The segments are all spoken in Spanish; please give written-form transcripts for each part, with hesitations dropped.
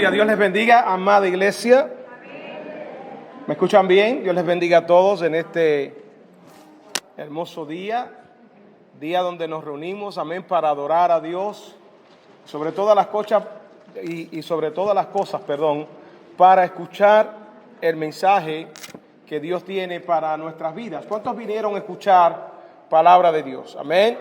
Aleluya, Dios les bendiga, amada iglesia. ¿Me escuchan bien? Dios les bendiga a todos en este hermoso día donde nos reunimos, amén, para adorar a Dios, sobre todas las cosas sobre todas las cosas, para escuchar el mensaje que Dios tiene para nuestras vidas. ¿Cuántos vinieron a escuchar palabra de Dios? Amén.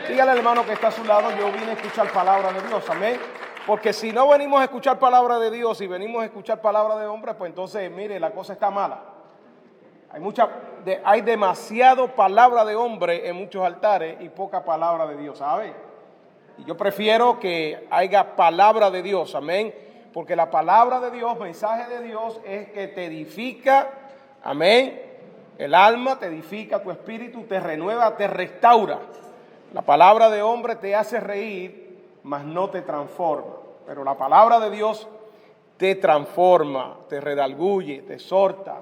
Dígale al hermano que está a su lado, yo vine a escuchar palabra de Dios, amén. Porque si no venimos a escuchar palabra de Dios y venimos a escuchar palabra de hombre, pues entonces, mire, la cosa está mala. Hay demasiado palabra de hombre en muchos altares y poca palabra de Dios, ¿sabe? Y yo prefiero que haya palabra de Dios, amén. Porque la palabra de Dios, mensaje de Dios, es que te edifica, amén. El alma te edifica, tu espíritu te renueva, te restaura. La palabra de hombre te hace reír, mas no te transforma. Pero la palabra de Dios te transforma, te redarguye, te exhorta,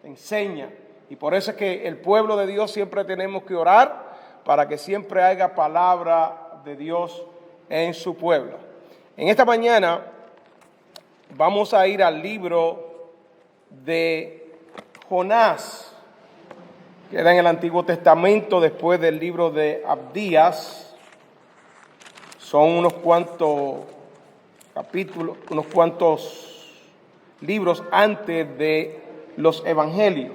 te enseña. Y por eso es que el pueblo de Dios siempre tenemos que orar para que siempre haya palabra de Dios en su pueblo. En esta mañana vamos a ir al libro de Jonás. Queda en el Antiguo Testamento después del libro de Abdías. Son unos cuantos capítulos, unos cuantos libros antes de los evangelios.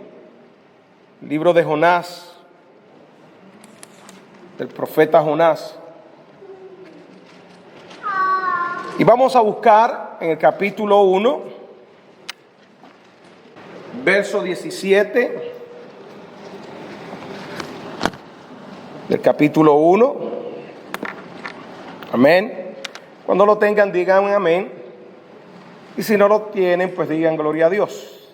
El libro de Jonás, del profeta Jonás. Y vamos a buscar en el capítulo 1, verso 17, del capítulo 1. Amén. Cuando lo tengan, digan amén. Y si no lo tienen, pues digan gloria a Dios.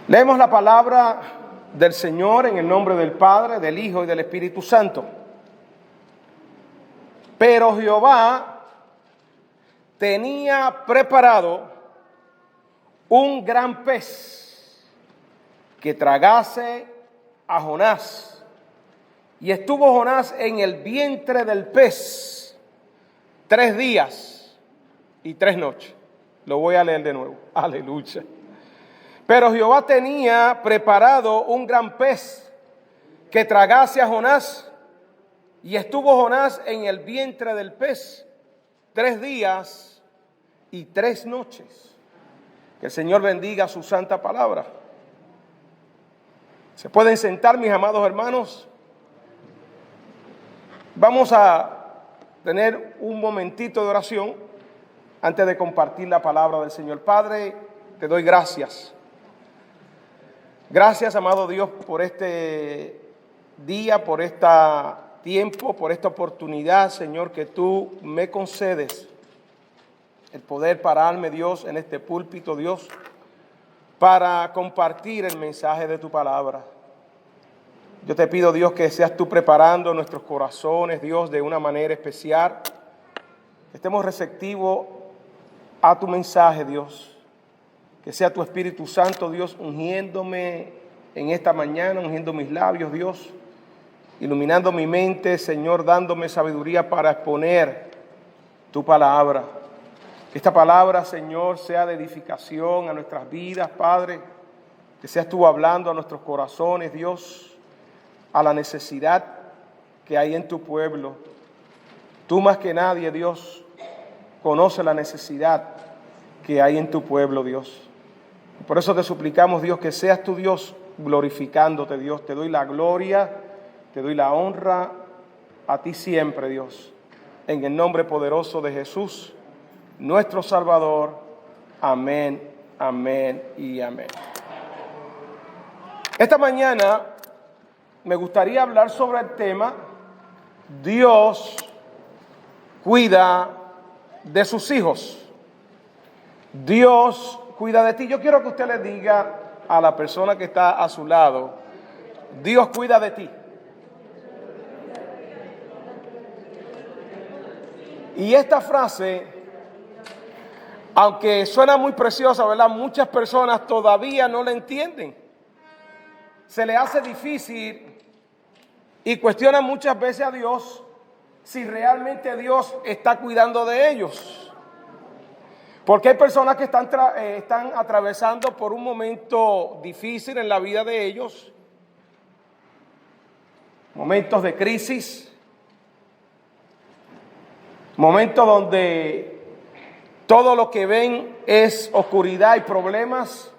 Leemos la palabra del Señor en el nombre del Padre, del Hijo y del Espíritu Santo. Pero Jehová tenía preparado un gran pez que tragase a Jonás. Y estuvo Jonás en el vientre del pez 3 días y 3 noches. Lo voy a leer de nuevo. Aleluya. Pero Jehová tenía preparado un gran pez que tragase a Jonás. Y estuvo Jonás en el vientre del pez 3 días y 3 noches. Que el Señor bendiga su santa palabra. ¿Se pueden sentar, mis amados hermanos? Vamos a tener un momentito de oración antes de compartir la palabra del Señor. Padre, te doy gracias. Gracias, amado Dios, por este día, por este tiempo, por esta oportunidad, Señor, que tú me concedes. El poder pararme, Dios, en este púlpito, Dios, para compartir el mensaje de tu palabra. Yo te pido, Dios, que seas tú preparando nuestros corazones, Dios, de una manera especial. Que estemos receptivos a tu mensaje, Dios. Que sea tu Espíritu Santo, Dios, ungiéndome en esta mañana, ungiendo mis labios, Dios. Iluminando mi mente, Señor, dándome sabiduría para exponer tu palabra. Que esta palabra, Señor, sea de edificación a nuestras vidas, Padre. Que seas tú hablando a nuestros corazones, Dios, a la necesidad que hay en tu pueblo. Tú más que nadie, Dios, conoces la necesidad que hay en tu pueblo, Dios. Por eso te suplicamos, Dios, que seas tu Dios glorificándote, Dios. Te doy la gloria, te doy la honra a ti siempre, Dios. En el nombre poderoso de Jesús, nuestro Salvador. Amén, amén y amén. Esta mañana me gustaría hablar sobre el tema Dios cuida de sus hijos. Dios cuida de ti. Yo quiero que usted le diga a la persona que está a su lado, Dios cuida de ti. Y esta frase, aunque suena muy preciosa, ¿verdad? Muchas personas todavía no la entienden. Se le hace difícil y cuestionan muchas veces a Dios si realmente Dios está cuidando de ellos. Porque hay personas que están atravesando por un momento difícil en la vida de ellos, momentos de crisis, momentos donde todo lo que ven es oscuridad y problemas,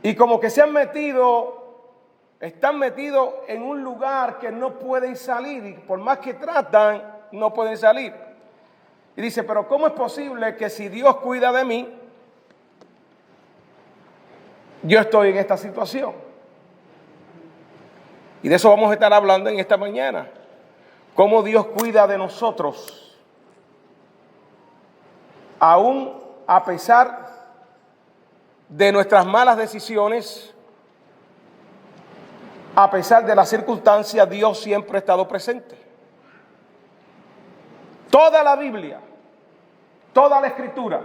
y como que están metidos en un lugar que no pueden salir, y por más que tratan, no pueden salir. Y dice, pero ¿cómo es posible que si Dios cuida de mí, yo estoy en esta situación? Y de eso vamos a estar hablando en esta mañana. Cómo Dios cuida de nosotros, aún a pesar de nuestras malas decisiones, a pesar de las circunstancias, Dios siempre ha estado presente. Toda la Biblia, toda la Escritura,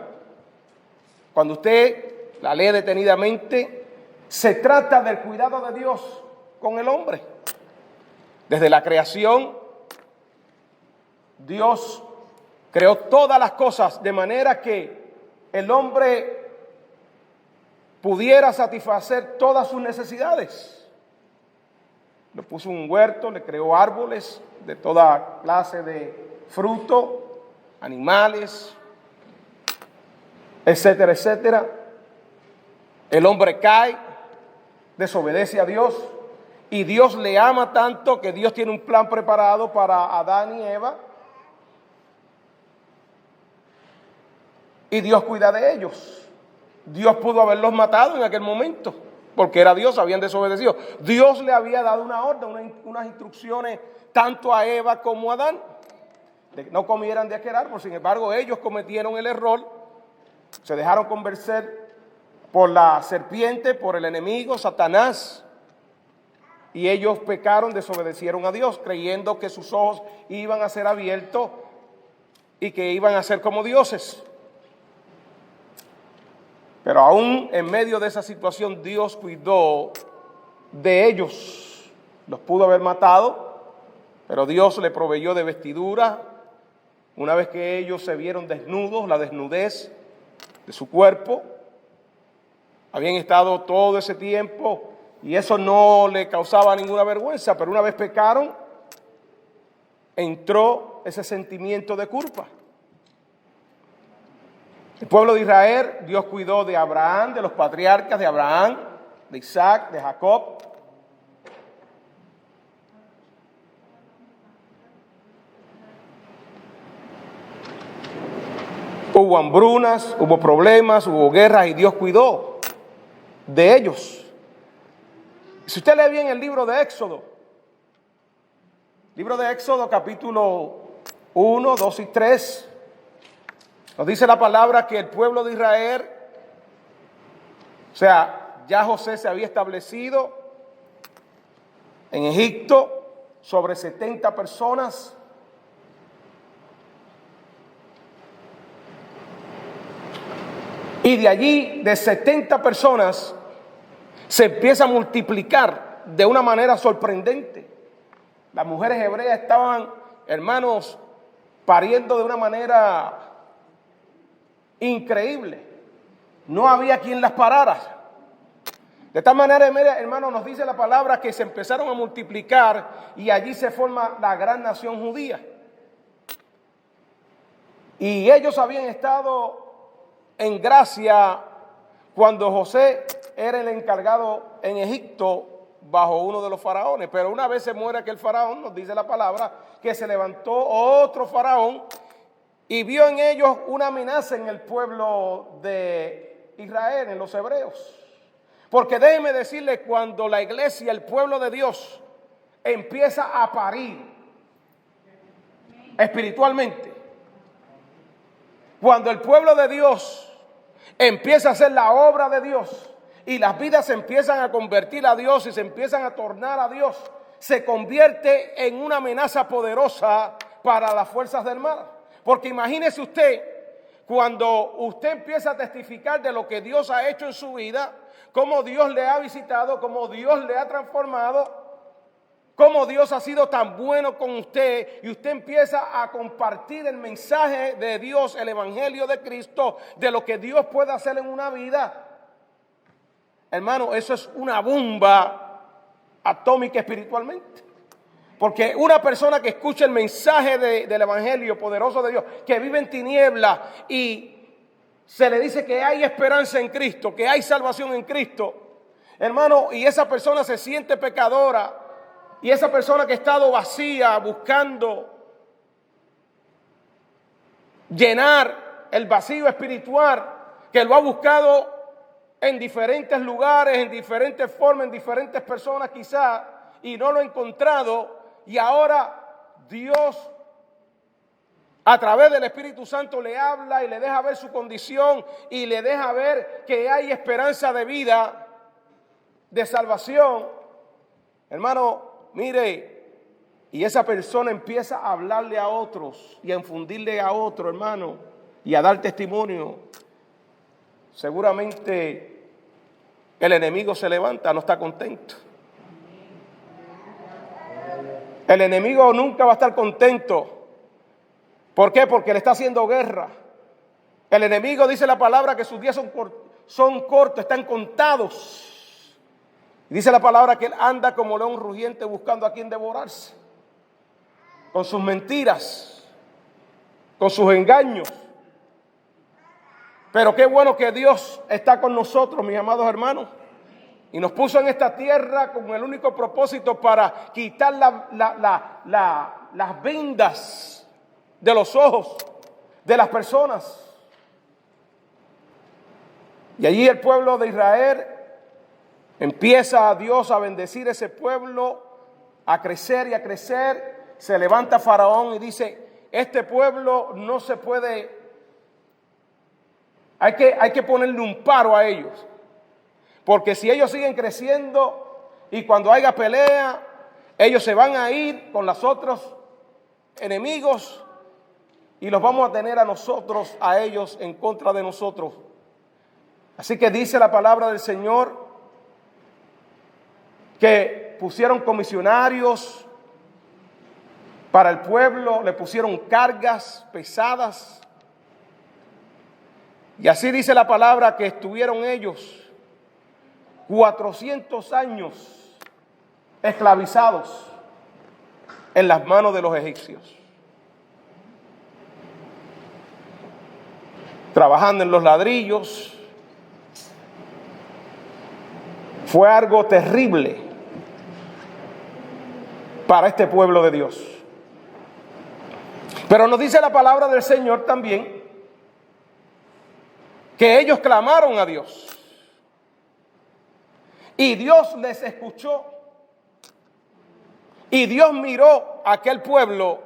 cuando usted la lee detenidamente, se trata del cuidado de Dios con el hombre. Desde la creación, Dios creó todas las cosas de manera que el hombre pudiera satisfacer todas sus necesidades. Le puso un huerto, le creó árboles de toda clase de fruto, animales, etcétera, etcétera. El hombre cae, desobedece a Dios, y Dios le ama tanto que Dios tiene un plan preparado para Adán y Eva, y Dios cuida de ellos. Dios pudo haberlos matado en aquel momento, porque era Dios, habían desobedecido. Dios le había dado una orden, unas instrucciones tanto a Eva como a Adán, de que no comieran de aquel árbol. Sin embargo, ellos cometieron el error, se dejaron convencer por la serpiente, por el enemigo, Satanás, y ellos pecaron, desobedecieron a Dios, creyendo que sus ojos iban a ser abiertos y que iban a ser como dioses. Pero aún en medio de esa situación, Dios cuidó de ellos. Los pudo haber matado, pero Dios le proveyó de vestidura. Una vez que ellos se vieron desnudos, la desnudez de su cuerpo, habían estado todo ese tiempo y eso no le causaba ninguna vergüenza, pero una vez pecaron, entró ese sentimiento de culpa. El pueblo de Israel, Dios cuidó de Abraham, de los patriarcas de Abraham, de Isaac, de Jacob. Hubo hambrunas, hubo problemas, hubo guerras y Dios cuidó de ellos. Si usted lee bien el libro de Éxodo capítulo 1, 2 y 3, nos dice la palabra que el pueblo de Israel, o sea, ya José se había establecido en Egipto sobre 70 personas. Y de allí, de 70 personas, se empieza a multiplicar de una manera sorprendente. Las mujeres hebreas estaban, hermanos, pariendo de una manera increíble. No había quien las parara. De tal manera, hermano, nos dice la palabra que se empezaron a multiplicar y allí se forma la gran nación judía. Y ellos habían estado en gracia cuando José era el encargado en Egipto bajo uno de los faraones. Pero una vez se muere aquel faraón, nos dice la palabra, que se levantó otro faraón y vio en ellos una amenaza en el pueblo de Israel, en los hebreos. Porque déjeme decirle, cuando la iglesia, el pueblo de Dios, empieza a parir espiritualmente, cuando el pueblo de Dios empieza a hacer la obra de Dios y las vidas se empiezan a convertir a Dios y se empiezan a tornar a Dios, se convierte en una amenaza poderosa para las fuerzas del mal. Porque imagínese usted, cuando usted empieza a testificar de lo que Dios ha hecho en su vida, cómo Dios le ha visitado, cómo Dios le ha transformado, cómo Dios ha sido tan bueno con usted y usted empieza a compartir el mensaje de Dios, el evangelio de Cristo, de lo que Dios puede hacer en una vida. Hermano, eso es una bomba atómica espiritualmente. Porque una persona que escucha el mensaje del evangelio poderoso de Dios, que vive en tinieblas y se le dice que hay esperanza en Cristo, que hay salvación en Cristo, hermano, y esa persona se siente pecadora, y esa persona que ha estado vacía buscando llenar el vacío espiritual, que lo ha buscado en diferentes lugares, en diferentes formas, en diferentes personas quizás, y no lo ha encontrado, y ahora Dios a través del Espíritu Santo le habla y le deja ver su condición y le deja ver que hay esperanza de vida, de salvación. Hermano, mire, y esa persona empieza a hablarle a otros y a infundirle a otro, hermano, y a dar testimonio. Seguramente el enemigo se levanta, no está contento. El enemigo nunca va a estar contento. ¿Por qué? Porque le está haciendo guerra. El enemigo, dice la palabra, que sus días son cortos, están contados. Dice la palabra que él anda como león rugiente buscando a quien devorarse. Con sus mentiras, con sus engaños. Pero qué bueno que Dios está con nosotros, mis amados hermanos. Y nos puso en esta tierra con el único propósito para quitar las vendas de los ojos de las personas. Y allí el pueblo de Israel empieza a Dios a bendecir ese pueblo, a crecer y a crecer. Se levanta Faraón y dice, este pueblo no se puede, hay que ponerle un paro a ellos. Porque si ellos siguen creciendo y cuando haya pelea, ellos se van a ir con los otros enemigos y los vamos a tener a nosotros, a ellos, en contra de nosotros. Así que dice la palabra del Señor que pusieron comisionarios para el pueblo, le pusieron cargas pesadas. Y así dice la palabra que estuvieron ellos 400 años esclavizados en las manos de los egipcios. Trabajando en los ladrillos. Fue algo terrible para este pueblo de Dios. Pero nos dice la palabra del Señor también que ellos clamaron a Dios. Y Dios les escuchó. Y Dios miró a aquel pueblo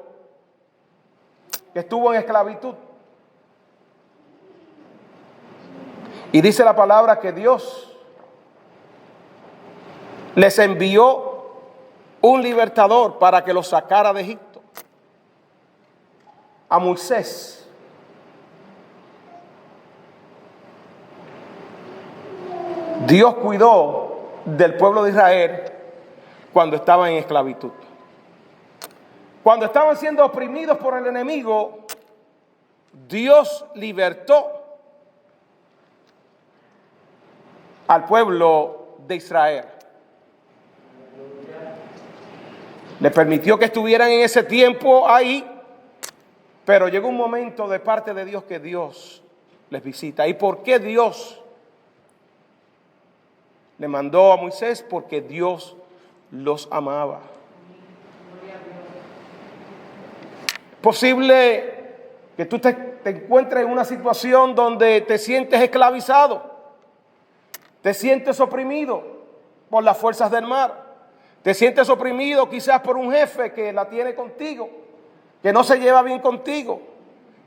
que estuvo en esclavitud. Y dice la palabra que Dios les envió un libertador para que los sacara de Egipto. A Moisés. Dios cuidó del pueblo de Israel cuando estaban en esclavitud. Cuando estaban siendo oprimidos por el enemigo, Dios libertó al pueblo de Israel. Le permitió que estuvieran en ese tiempo ahí, pero llegó un momento de parte de Dios que Dios les visita. ¿Y por qué Dios le mandó a Moisés? Porque Dios los amaba. Posible que tú te encuentres en una situación donde te sientes esclavizado, te sientes oprimido por las fuerzas del mar, te sientes oprimido quizás por un jefe que la tiene contigo, que no se lleva bien contigo.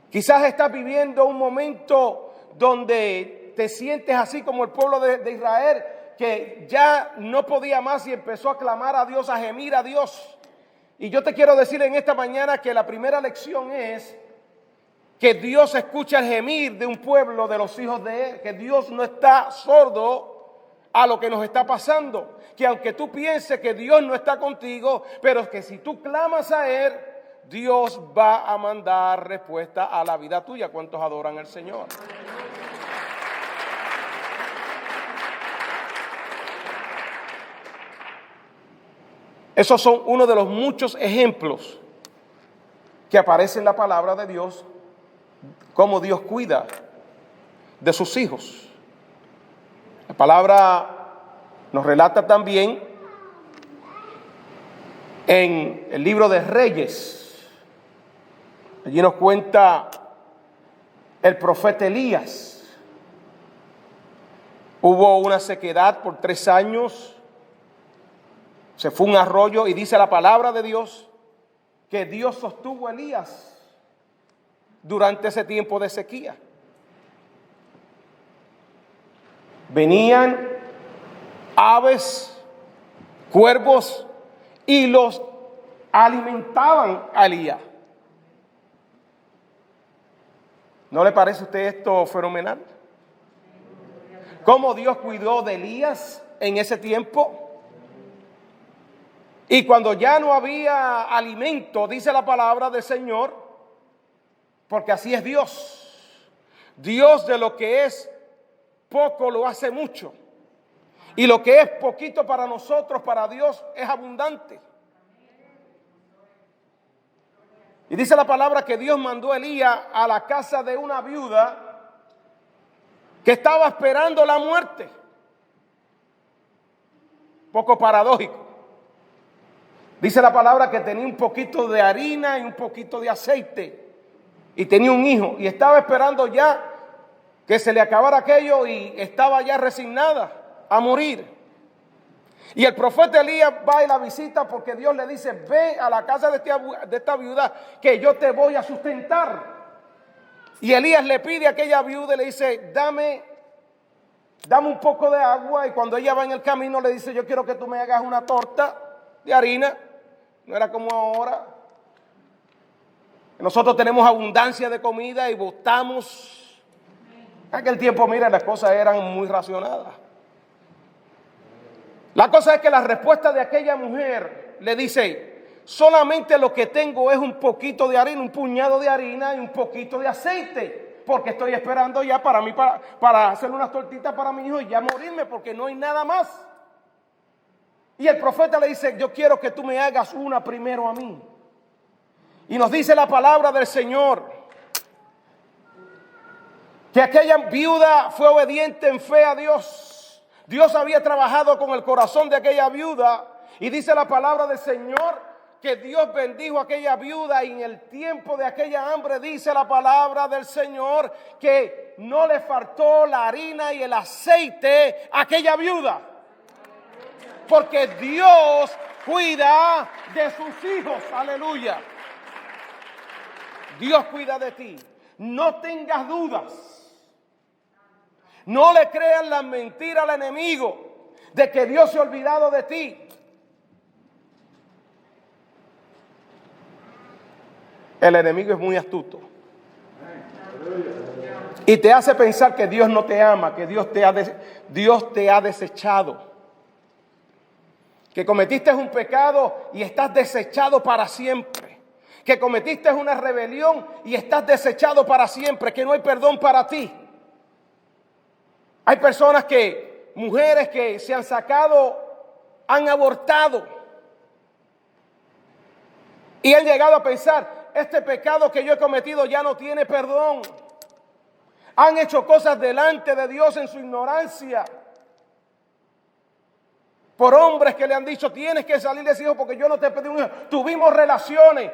Quizás estás viviendo un momento donde te sientes así como el pueblo de Israel, que ya no podía más y empezó a clamar a Dios, a gemir a Dios. Y yo te quiero decir en esta mañana que la primera lección es que Dios escucha el gemir de un pueblo, de los hijos de Él, que Dios no está sordo a lo que nos está pasando. Que aunque tú pienses que Dios no está contigo, pero que si tú clamas a Él, Dios va a mandar respuesta a la vida tuya. ¿Cuántos adoran al Señor? Esos son uno de los muchos ejemplos que aparecen en la palabra de Dios, cómo Dios cuida de sus hijos. La palabra nos relata también en el libro de Reyes. Allí nos cuenta el profeta Elías. Hubo una sequedad por 3 años. Se fue un arroyo y dice la palabra de Dios que Dios sostuvo a Elías durante ese tiempo de sequía. Venían aves, cuervos y los alimentaban a Elías. ¿No le parece a usted esto fenomenal? ¿Cómo Dios cuidó de Elías en ese tiempo? Y cuando ya no había alimento, dice la palabra del Señor, porque así es Dios. Dios de lo que es poco lo hace mucho. Y lo que es poquito para nosotros, para Dios, es abundante. Y dice la palabra que Dios mandó a Elías a la casa de una viuda que estaba esperando la muerte. Poco paradójico. Dice la palabra que tenía un poquito de harina y un poquito de aceite. Y tenía un hijo. Y estaba esperando ya que se le acabara aquello y estaba ya resignada a morir. Y el profeta Elías va y la visita porque Dios le dice: ve a la casa de esta viuda que yo te voy a sustentar. Y Elías le pide a aquella viuda y le dice: dame un poco de agua. Y cuando ella va en el camino le dice: yo quiero que tú me hagas una torta de harina. No era como ahora. Nosotros tenemos abundancia de comida y botamos. En aquel tiempo, mira, las cosas eran muy racionadas. La cosa es que la respuesta de aquella mujer le dice: solamente lo que tengo es un poquito de harina, un puñado de harina y un poquito de aceite, porque estoy esperando ya para mí, para hacer unas tortitas para mi hijo y ya morirme, porque no hay nada más. Y el profeta le dice: yo quiero que tú me hagas una primero a mí. Y nos dice la palabra del Señor que aquella viuda fue obediente en fe a Dios. Dios había trabajado con el corazón de aquella viuda. Y dice la palabra del Señor que Dios bendijo a aquella viuda. Y en el tiempo de aquella hambre, dice la palabra del Señor, que no le faltó la harina y el aceite a aquella viuda. Porque Dios cuida de sus hijos. Aleluya. Dios cuida de ti. No tengas dudas. No le creas la mentira al enemigo de que Dios se ha olvidado de ti. El enemigo es muy astuto. Y te hace pensar que Dios no te ama, que Dios te ha desechado. Que cometiste un pecado y estás desechado para siempre. Que cometiste una rebelión y estás desechado para siempre. Que no hay perdón para ti. Hay personas mujeres que se han sacado, han abortado. Y han llegado a pensar: este pecado que yo he cometido ya no tiene perdón. Han hecho cosas delante de Dios en su ignorancia. Por hombres que le han dicho: tienes que salir de ese hijo porque yo no te pedí un hijo. Tuvimos relaciones.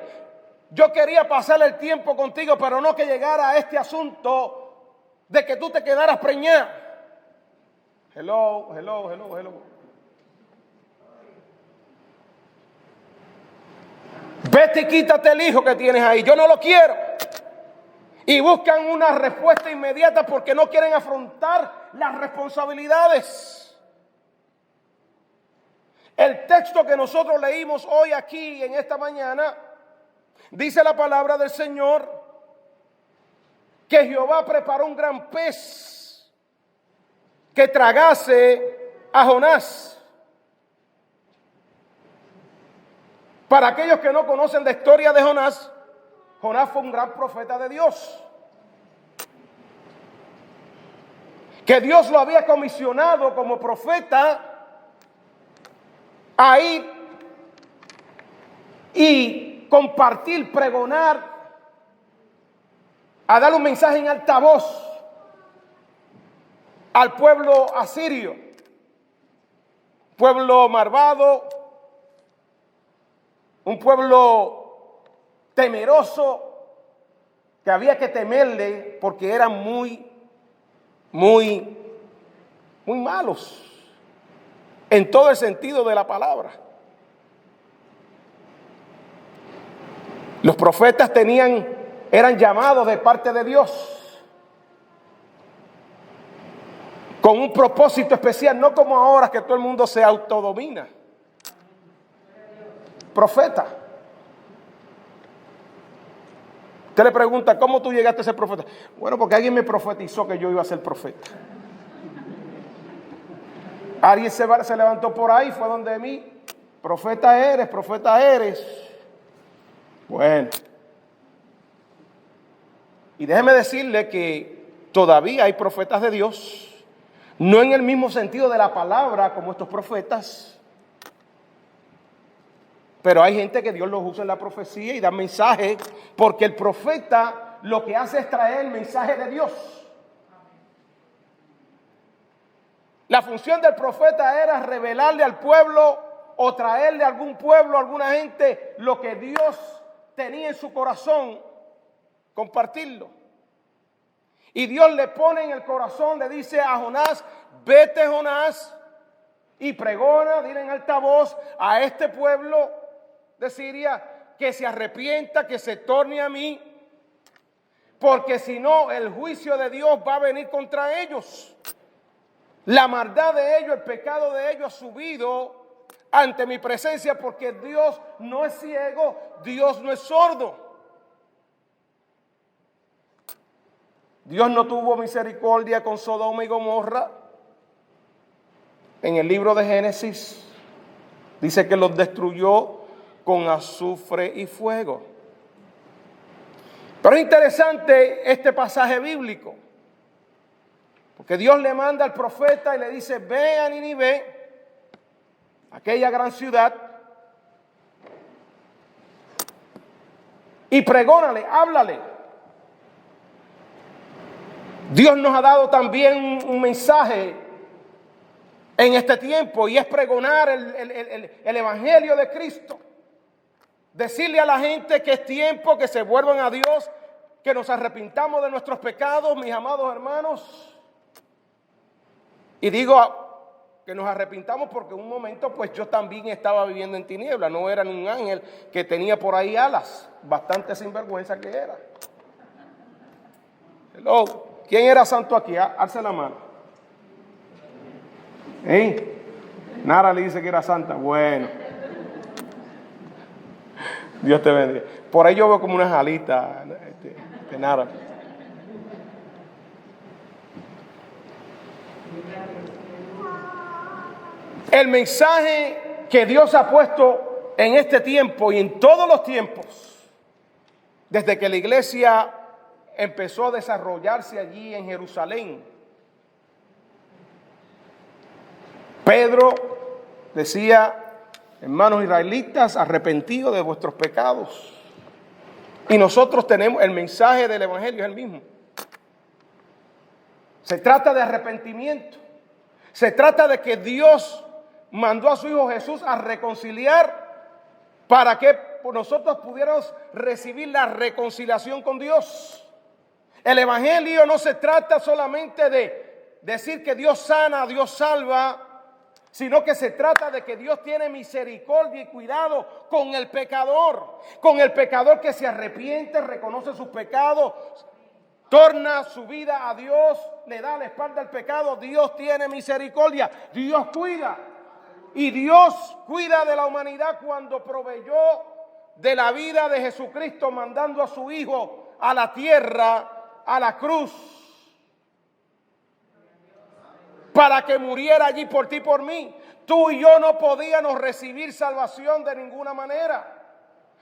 Yo quería pasar el tiempo contigo, pero no que llegara a este asunto de que tú te quedaras preñada. Hello. Vete y quítate el hijo que tienes ahí. Yo no lo quiero. Y buscan una respuesta inmediata porque no quieren afrontar las responsabilidades. El texto que nosotros leímos hoy aquí en esta mañana, dice la palabra del Señor que Jehová preparó un gran pez que tragase a Jonás. Para aquellos que no conocen la historia de Jonás, Jonás fue un gran profeta de Dios. Que Dios lo había comisionado como profeta a ir y compartir, pregonar, a dar un mensaje en alta voz al pueblo asirio, pueblo malvado, un pueblo temeroso que había que temerle porque eran muy malos en todo el sentido de la palabra. Los profetas eran llamados de parte de Dios con un propósito especial, no como ahora que todo el mundo se autodomina. Profeta. Usted le pregunta, ¿cómo tú llegaste a ser profeta? Bueno, porque alguien me profetizó que yo iba a ser profeta. Alguien se levantó por ahí, fue donde mí. Profeta eres, profeta eres. Bueno. Y déjeme decirle que todavía hay profetas de Dios, no en el mismo sentido de la palabra como estos profetas, pero hay gente que Dios los usa en la profecía y da mensajes, porque el profeta lo que hace es traer el mensaje de Dios. La función del profeta era revelarle al pueblo o traerle a algún pueblo, a alguna gente, lo que Dios tenía en su corazón, compartirlo. Y Dios le pone en el corazón, le dice a Jonás, vete Jonás y pregona, dile en alta voz a este pueblo de Siria que se arrepienta, que se torne a mí, porque si no el juicio de Dios va a venir contra ellos. La maldad de ellos, el pecado de ellos ha subido ante mi presencia, porque Dios no es ciego, Dios no es sordo. Dios no tuvo misericordia con Sodoma y Gomorra. En el libro de Génesis dice que los destruyó con azufre y fuego. Pero es interesante este pasaje bíblico, porque Dios le manda al profeta y le dice, ve a Nínive, aquella gran ciudad, y pregónale, háblale. Dios nos ha dado también un mensaje en este tiempo, y es pregonar el evangelio de Cristo. Decirle a la gente que es tiempo que se vuelvan a Dios, que nos arrepintamos de nuestros pecados, mis amados hermanos. Y digo que nos arrepintamos porque en un momento pues yo también estaba viviendo en tinieblas, no era un ángel que tenía por ahí alas, bastante sinvergüenza que era. Hello. ¿Quién era santo aquí? Alce la mano. Nara le dice que era santa. Bueno. Dios te bendiga. Por ahí yo veo como unas alitas de Nara. El mensaje que Dios ha puesto en este tiempo y en todos los tiempos, desde que la iglesia empezó a desarrollarse allí en Jerusalén. Pedro decía, hermanos israelitas, arrepentidos de vuestros pecados. Y nosotros tenemos el mensaje del evangelio, es el mismo. Se trata de arrepentimiento. Se trata de que Dios mandó a su Hijo Jesús a reconciliar para que nosotros pudiéramos recibir la reconciliación con Dios. El evangelio no se trata solamente de decir que Dios sana, Dios salva, sino que se trata de que Dios tiene misericordia y cuidado con el pecador que se arrepiente, reconoce sus pecados, torna su vida a Dios, le da la espalda al pecado. Dios tiene misericordia, Dios cuida. Y Dios cuida de la humanidad cuando proveyó de la vida de Jesucristo, mandando a su Hijo a la tierra, a la cruz, para que muriera allí por ti y por mí. Tú y yo no podíamos recibir salvación de ninguna manera.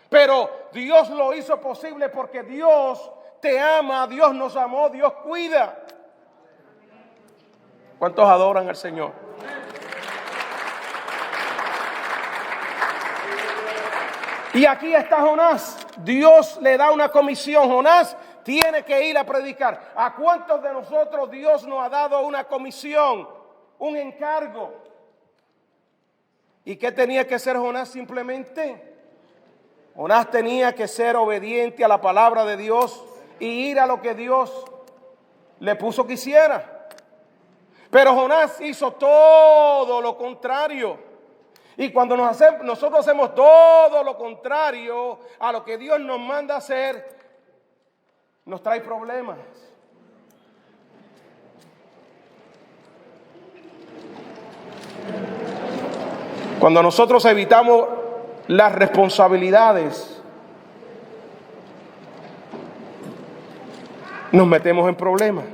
Pero Dios lo hizo posible porque Dios te ama, Dios nos amó, Dios cuida. ¿Cuántos adoran al Señor? Y aquí está Jonás. Dios le da una comisión. Jonás tiene que ir a predicar. ¿A cuántos de nosotros Dios nos ha dado una comisión, un encargo? ¿Y qué tenía que hacer Jonás simplemente? Jonás tenía que ser obediente a la palabra de Dios y ir a lo que Dios le puso que hiciera. Pero Jonás hizo todo lo contrario. Y cuando nosotros hacemos todo lo contrario a lo que Dios nos manda hacer, nos trae problemas. Cuando nosotros evitamos las responsabilidades, nos metemos en problemas.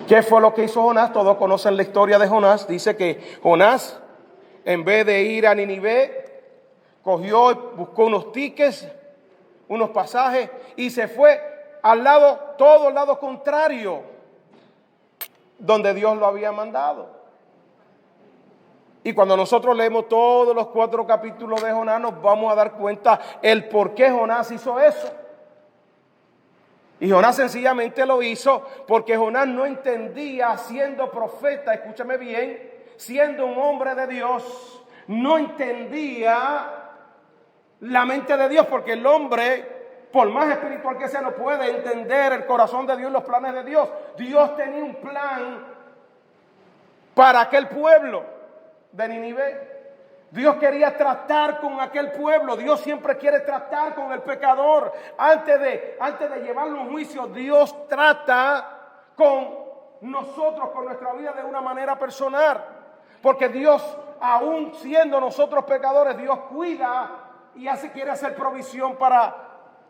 ¿Qué fue lo que hizo Jonás? Todos conocen la historia de Jonás. Dice que Jonás, en vez de ir a Nínive, cogió y buscó unos tickets, unos pasajes, y se fue todo al lado contrario, donde Dios lo había mandado. Y cuando nosotros leemos todos los 4 capítulos de Jonás, nos vamos a dar cuenta el por qué Jonás hizo eso. Y Jonás sencillamente lo hizo porque Jonás no entendía, siendo profeta, escúchame bien, siendo un hombre de Dios, no entendía la mente de Dios, porque el hombre, por más espiritual que sea, no puede entender el corazón de Dios, los planes de Dios. Dios tenía un plan para aquel pueblo de Nínive. Dios quería tratar con aquel pueblo. Dios siempre quiere tratar con el pecador. Antes de llevarlo a un juicio, Dios trata con nosotros, con nuestra vida de una manera personal. Porque Dios, aún siendo nosotros pecadores, Dios cuida y quiere hacer provisión para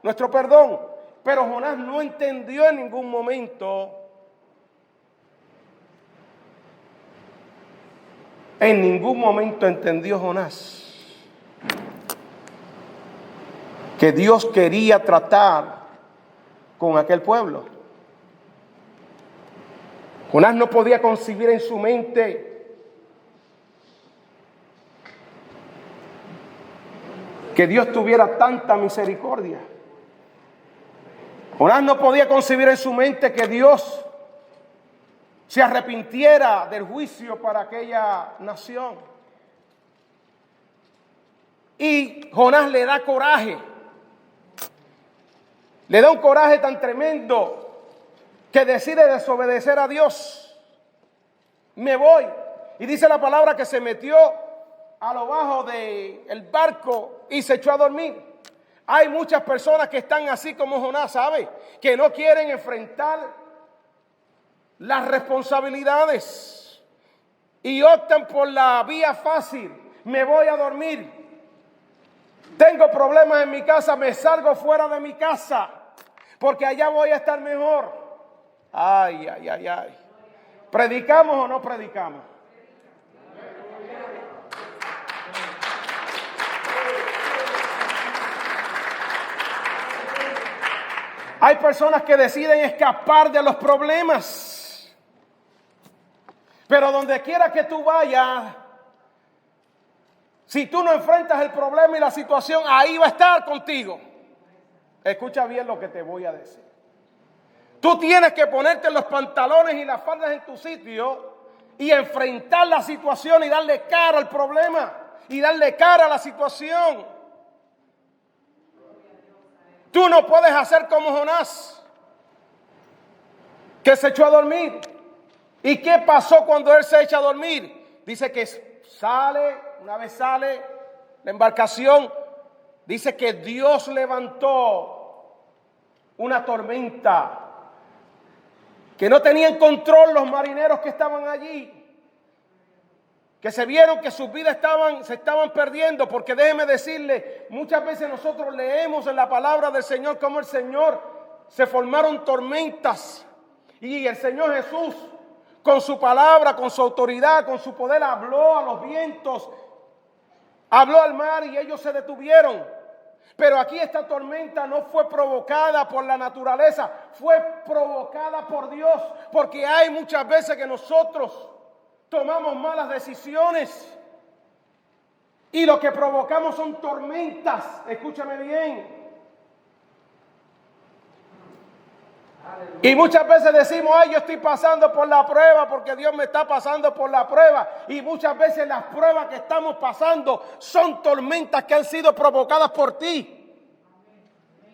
nuestro perdón. Pero Jonás no entendió en ningún momento. En ningún momento entendió Jonás que Dios quería tratar con aquel pueblo. Jonás no podía concebir en su mente que Dios tuviera tanta misericordia. Jonás no podía concebir en su mente que Dios se arrepintiera del juicio para aquella nación. Y Jonás le da coraje. Le da un coraje tan tremendo que decide desobedecer a Dios. Me voy. Y dice la palabra que se metió a lo bajo del barco y se echó a dormir. Hay muchas personas que están así como Jonás, ¿sabe? Que no quieren enfrentar las responsabilidades y optan por la vía fácil. Me voy a dormir. Tengo problemas en mi casa, me salgo fuera de mi casa porque allá voy a estar mejor. Ay, ay, ay, ay. ¿Predicamos o no predicamos? Hay personas que deciden escapar de los problemas. Pero donde quiera que tú vayas, si tú no enfrentas el problema y la situación, ahí va a estar contigo. Escucha bien lo que te voy a decir. Tú tienes que ponerte los pantalones y las faldas en tu sitio y enfrentar la situación y darle cara al problema y darle cara a la situación. Tú no puedes hacer como Jonás, que se echó a dormir. ¿Y qué pasó cuando él se echa a dormir? Dice que una vez sale la embarcación, dice que Dios levantó una tormenta que no tenían control los marineros que estaban allí, que se vieron que sus vidas se estaban perdiendo, porque déjeme decirle, muchas veces nosotros leemos en la palabra del Señor cómo el Señor se formaron tormentas y el Señor Jesús, con su palabra, con su autoridad, con su poder, habló a los vientos, habló al mar y ellos se detuvieron. Pero aquí esta tormenta no fue provocada por la naturaleza, fue provocada por Dios, porque hay muchas veces que nosotros tomamos malas decisiones y lo que provocamos son tormentas. Escúchame bien. Y muchas veces decimos, ay, yo estoy pasando por la prueba porque Dios me está pasando por la prueba. Y muchas veces las pruebas que estamos pasando son tormentas que han sido provocadas por ti.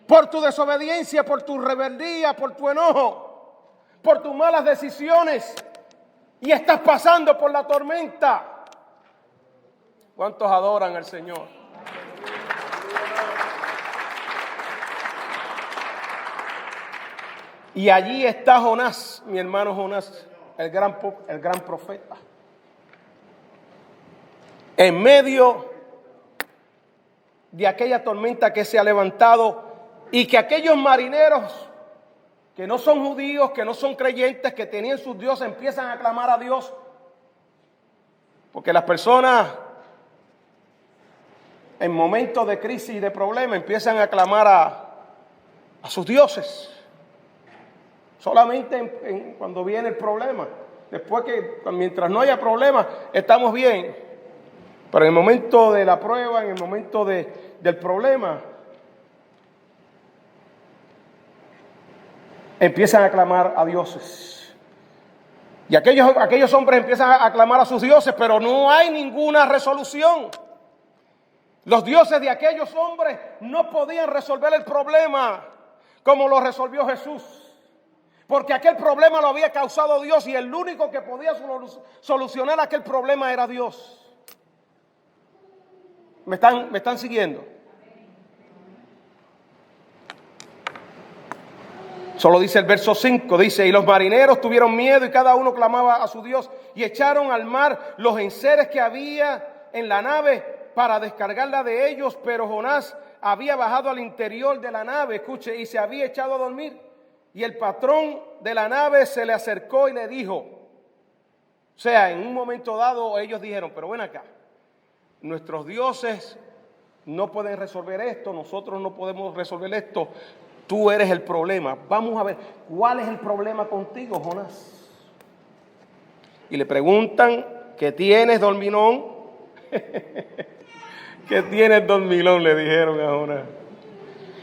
Por tu desobediencia, por tu rebeldía, por tu enojo, por tus malas decisiones. Y estás pasando por la tormenta. ¿Cuántos adoran al Señor? Y allí está Jonás, mi hermano Jonás, el gran profeta. En medio de aquella tormenta que se ha levantado y que aquellos marineros que no son judíos, que no son creyentes, que tenían sus dioses, empiezan a clamar a Dios. Porque las personas en momentos de crisis y de problemas empiezan a clamar a sus dioses. Solamente cuando viene el problema. Después mientras no haya problema, estamos bien. Pero en el momento de la prueba, en el momento del problema, empiezan a clamar a dioses. Y aquellos hombres empiezan a clamar a sus dioses, pero no hay ninguna resolución. Los dioses de aquellos hombres no podían resolver el problema como lo resolvió Jesús. Porque aquel problema lo había causado Dios y el único que podía solucionar aquel problema era Dios. ¿Me están siguiendo? Solo dice el verso 5, dice, y los marineros tuvieron miedo y cada uno clamaba a su Dios y echaron al mar los enseres que había en la nave para descargarla de ellos, pero Jonás había bajado al interior de la nave, escuche, y se había echado a dormir. Y el patrón de la nave se le acercó y le dijo, o sea, en un momento dado ellos dijeron, pero ven acá, nuestros dioses no pueden resolver esto, nosotros no podemos resolver esto, tú eres el problema. Vamos a ver, ¿cuál es el problema contigo, Jonás? Y le preguntan, ¿qué tienes, dormilón? ¿Qué tienes, dormilón? Le dijeron a Jonás.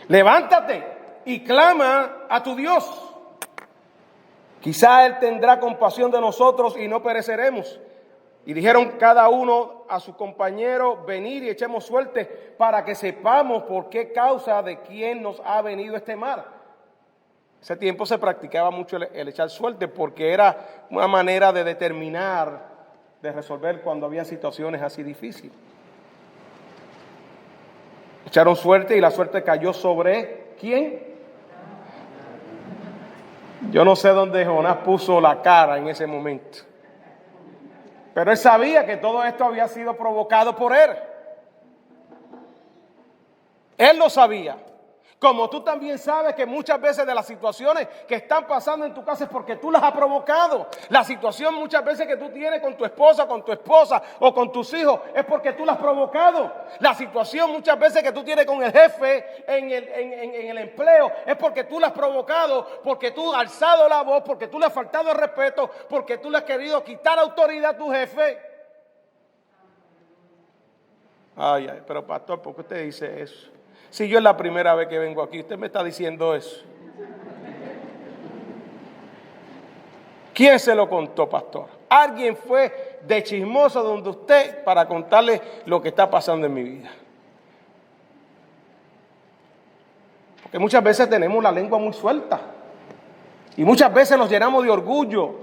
Levántate y clama a tu Dios. Quizá Él tendrá compasión de nosotros y no pereceremos. Y dijeron cada uno a su compañero, venid y echemos suerte para que sepamos por qué causa de quién nos ha venido este mal. Ese tiempo se practicaba mucho el echar suerte porque era una manera de determinar, de resolver cuando había situaciones así difíciles. Echaron suerte y la suerte cayó sobre ¿quién? Yo no sé dónde Jonás puso la cara en ese momento. Pero él sabía que todo esto había sido provocado por él. Él lo sabía. Como tú también sabes que muchas veces de las situaciones que están pasando en tu casa es porque tú las has provocado. La situación muchas veces que tú tienes con tu esposa o con tus hijos es porque tú las has provocado. La situación muchas veces que tú tienes con el jefe en el empleo es porque tú las has provocado, porque tú has alzado la voz, porque tú le has faltado el respeto, porque tú le has querido quitar autoridad a tu jefe. Ay, pero pastor, ¿por qué usted dice eso? Si yo es la primera vez que vengo aquí, usted me está diciendo eso. ¿Quién se lo contó, pastor? Alguien fue de chismoso donde usted para contarle lo que está pasando en mi vida. Porque muchas veces tenemos la lengua muy suelta. Y muchas veces nos llenamos de orgullo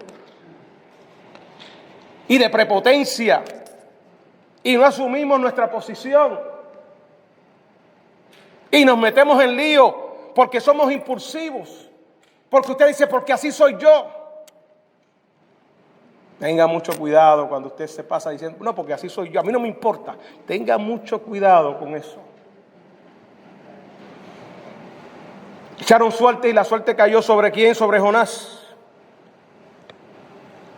y de prepotencia. Y no asumimos nuestra posición. Y nos metemos en lío porque somos impulsivos. Porque usted dice, porque así soy yo. Tenga mucho cuidado cuando usted se pasa diciendo, no, porque así soy yo, a mí no me importa. Tenga mucho cuidado con eso. Echaron suerte y la suerte cayó sobre ¿quién? Sobre Jonás.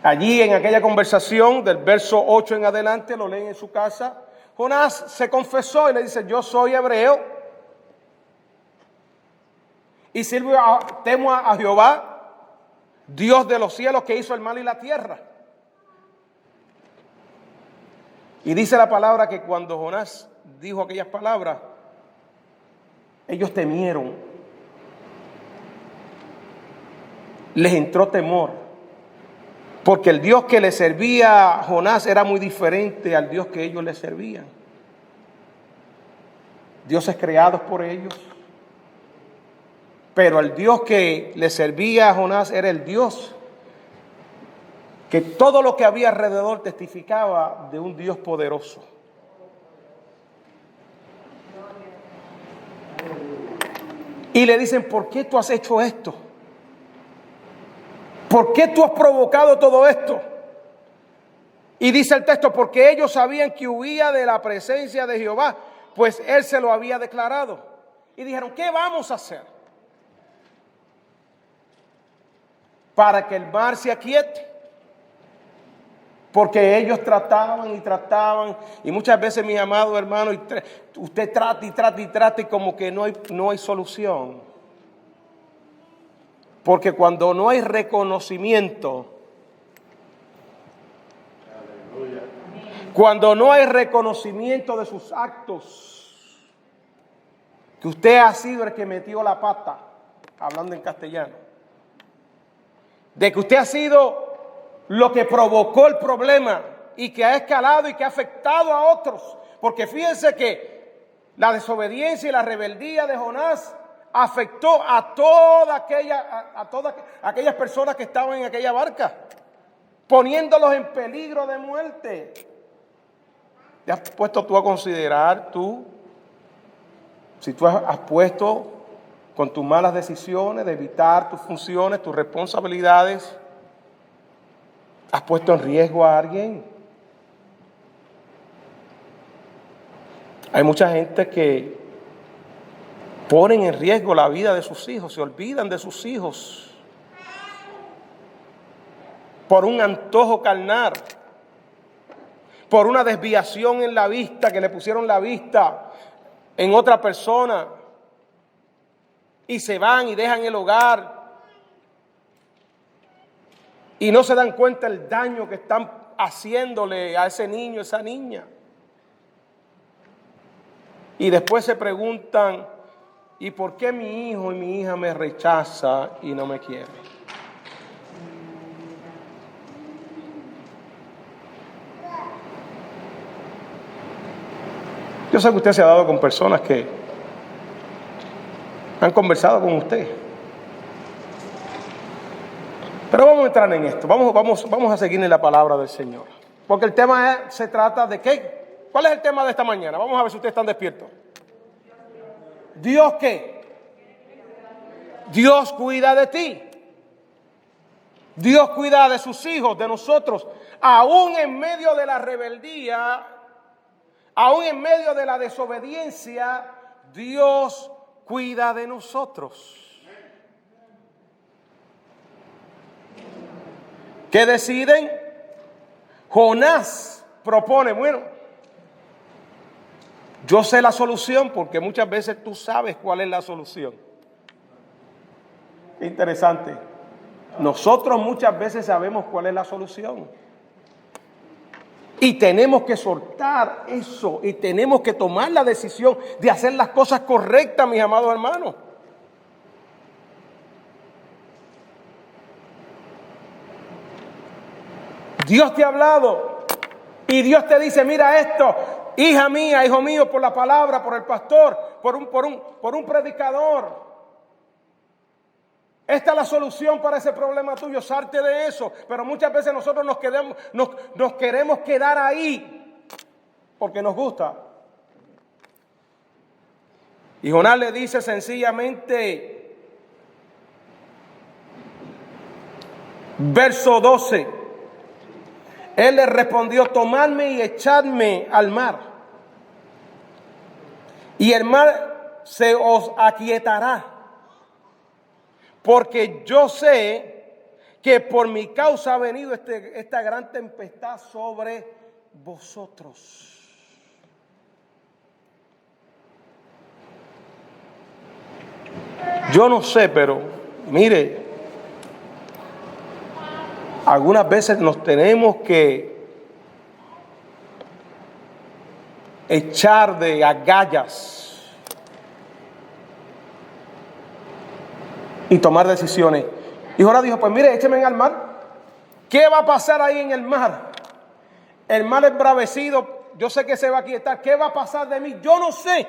Allí en aquella conversación del verso 8 en adelante, lo leen en su casa, Jonás se confesó y le dice: yo soy hebreo y temo a Jehová, Dios de los cielos, que hizo el mar y la tierra. Y dice la palabra que cuando Jonás dijo aquellas palabras, ellos temieron, les entró temor, porque el Dios que le servía a Jonás era muy diferente al Dios que ellos le servían. Dioses creados por ellos, pero el Dios que le servía a Jonás era el Dios que todo lo que había alrededor testificaba de un Dios poderoso. Y le dicen: ¿por qué tú has hecho esto? ¿Por qué tú has provocado todo esto? Y dice el texto: porque ellos sabían que huía de la presencia de Jehová, pues él se lo había declarado. Y dijeron: ¿qué vamos a hacer para que el mar se aquiete? Porque ellos trataban y trataban, y muchas veces, mi amado hermano, usted trata y como que no hay solución. Porque cuando no hay reconocimiento, cuando no hay reconocimiento de sus actos, que usted ha sido el que metió la pata, hablando en castellano, de que usted ha sido lo que provocó el problema y que ha escalado y que ha afectado a otros. Porque fíjense que la desobediencia y la rebeldía de Jonás afectó a todas aquellas personas que estaban en aquella barca, poniéndolos en peligro de muerte. ¿Te has puesto tú a considerar si tú has puesto con tus malas decisiones de evitar tus funciones, tus responsabilidades, has puesto en riesgo a alguien? Hay mucha gente que ponen en riesgo la vida de sus hijos, se olvidan de sus hijos por un antojo carnal, por una desviación en la vista, que le pusieron la vista en otra persona, y se van y dejan el hogar y no se dan cuenta el daño que están haciéndole a ese niño, esa niña. Y después se preguntan: ¿y por qué mi hijo y mi hija me rechaza y no me quiere? Yo sé que usted se ha dado con personas que han conversado con usted. Pero vamos a entrar en esto, vamos a seguir en la palabra del Señor. Porque el tema se trata de ¿qué? ¿Cuál es el tema de esta mañana? Vamos a ver si ustedes están despiertos. ¿Dios qué? Dios cuida de ti. Dios cuida de sus hijos, de nosotros. Aún en medio de la rebeldía, aún en medio de la desobediencia, Dios cuida de nosotros. ¿Qué deciden? Jonás propone: bueno, yo sé la solución, porque muchas veces tú sabes cuál es la solución. Interesante. Nosotros muchas veces sabemos cuál es la solución. Y tenemos que soltar eso y tenemos que tomar la decisión de hacer las cosas correctas, mis amados hermanos. Dios te ha hablado y Dios te dice: mira esto, hija mía, hijo mío, por la palabra, por el pastor, por un predicador. Esta es la solución para ese problema tuyo, salte de eso. Pero muchas veces nosotros nos queremos quedar ahí porque nos gusta. Y Jonás le dice sencillamente, verso 12, él le respondió: tomadme y echadme al mar, y el mar se os aquietará, porque yo sé que por mi causa ha venido esta gran tempestad sobre vosotros. Yo no sé, pero mire, algunas veces nos tenemos que echar de agallas y tomar decisiones. Y Jonás dijo, pues mire, écheme al mar. ¿Qué va a pasar ahí en el mar? El mar embravecido, yo sé que se va a quietar. ¿Qué va a pasar de mí? Yo no sé.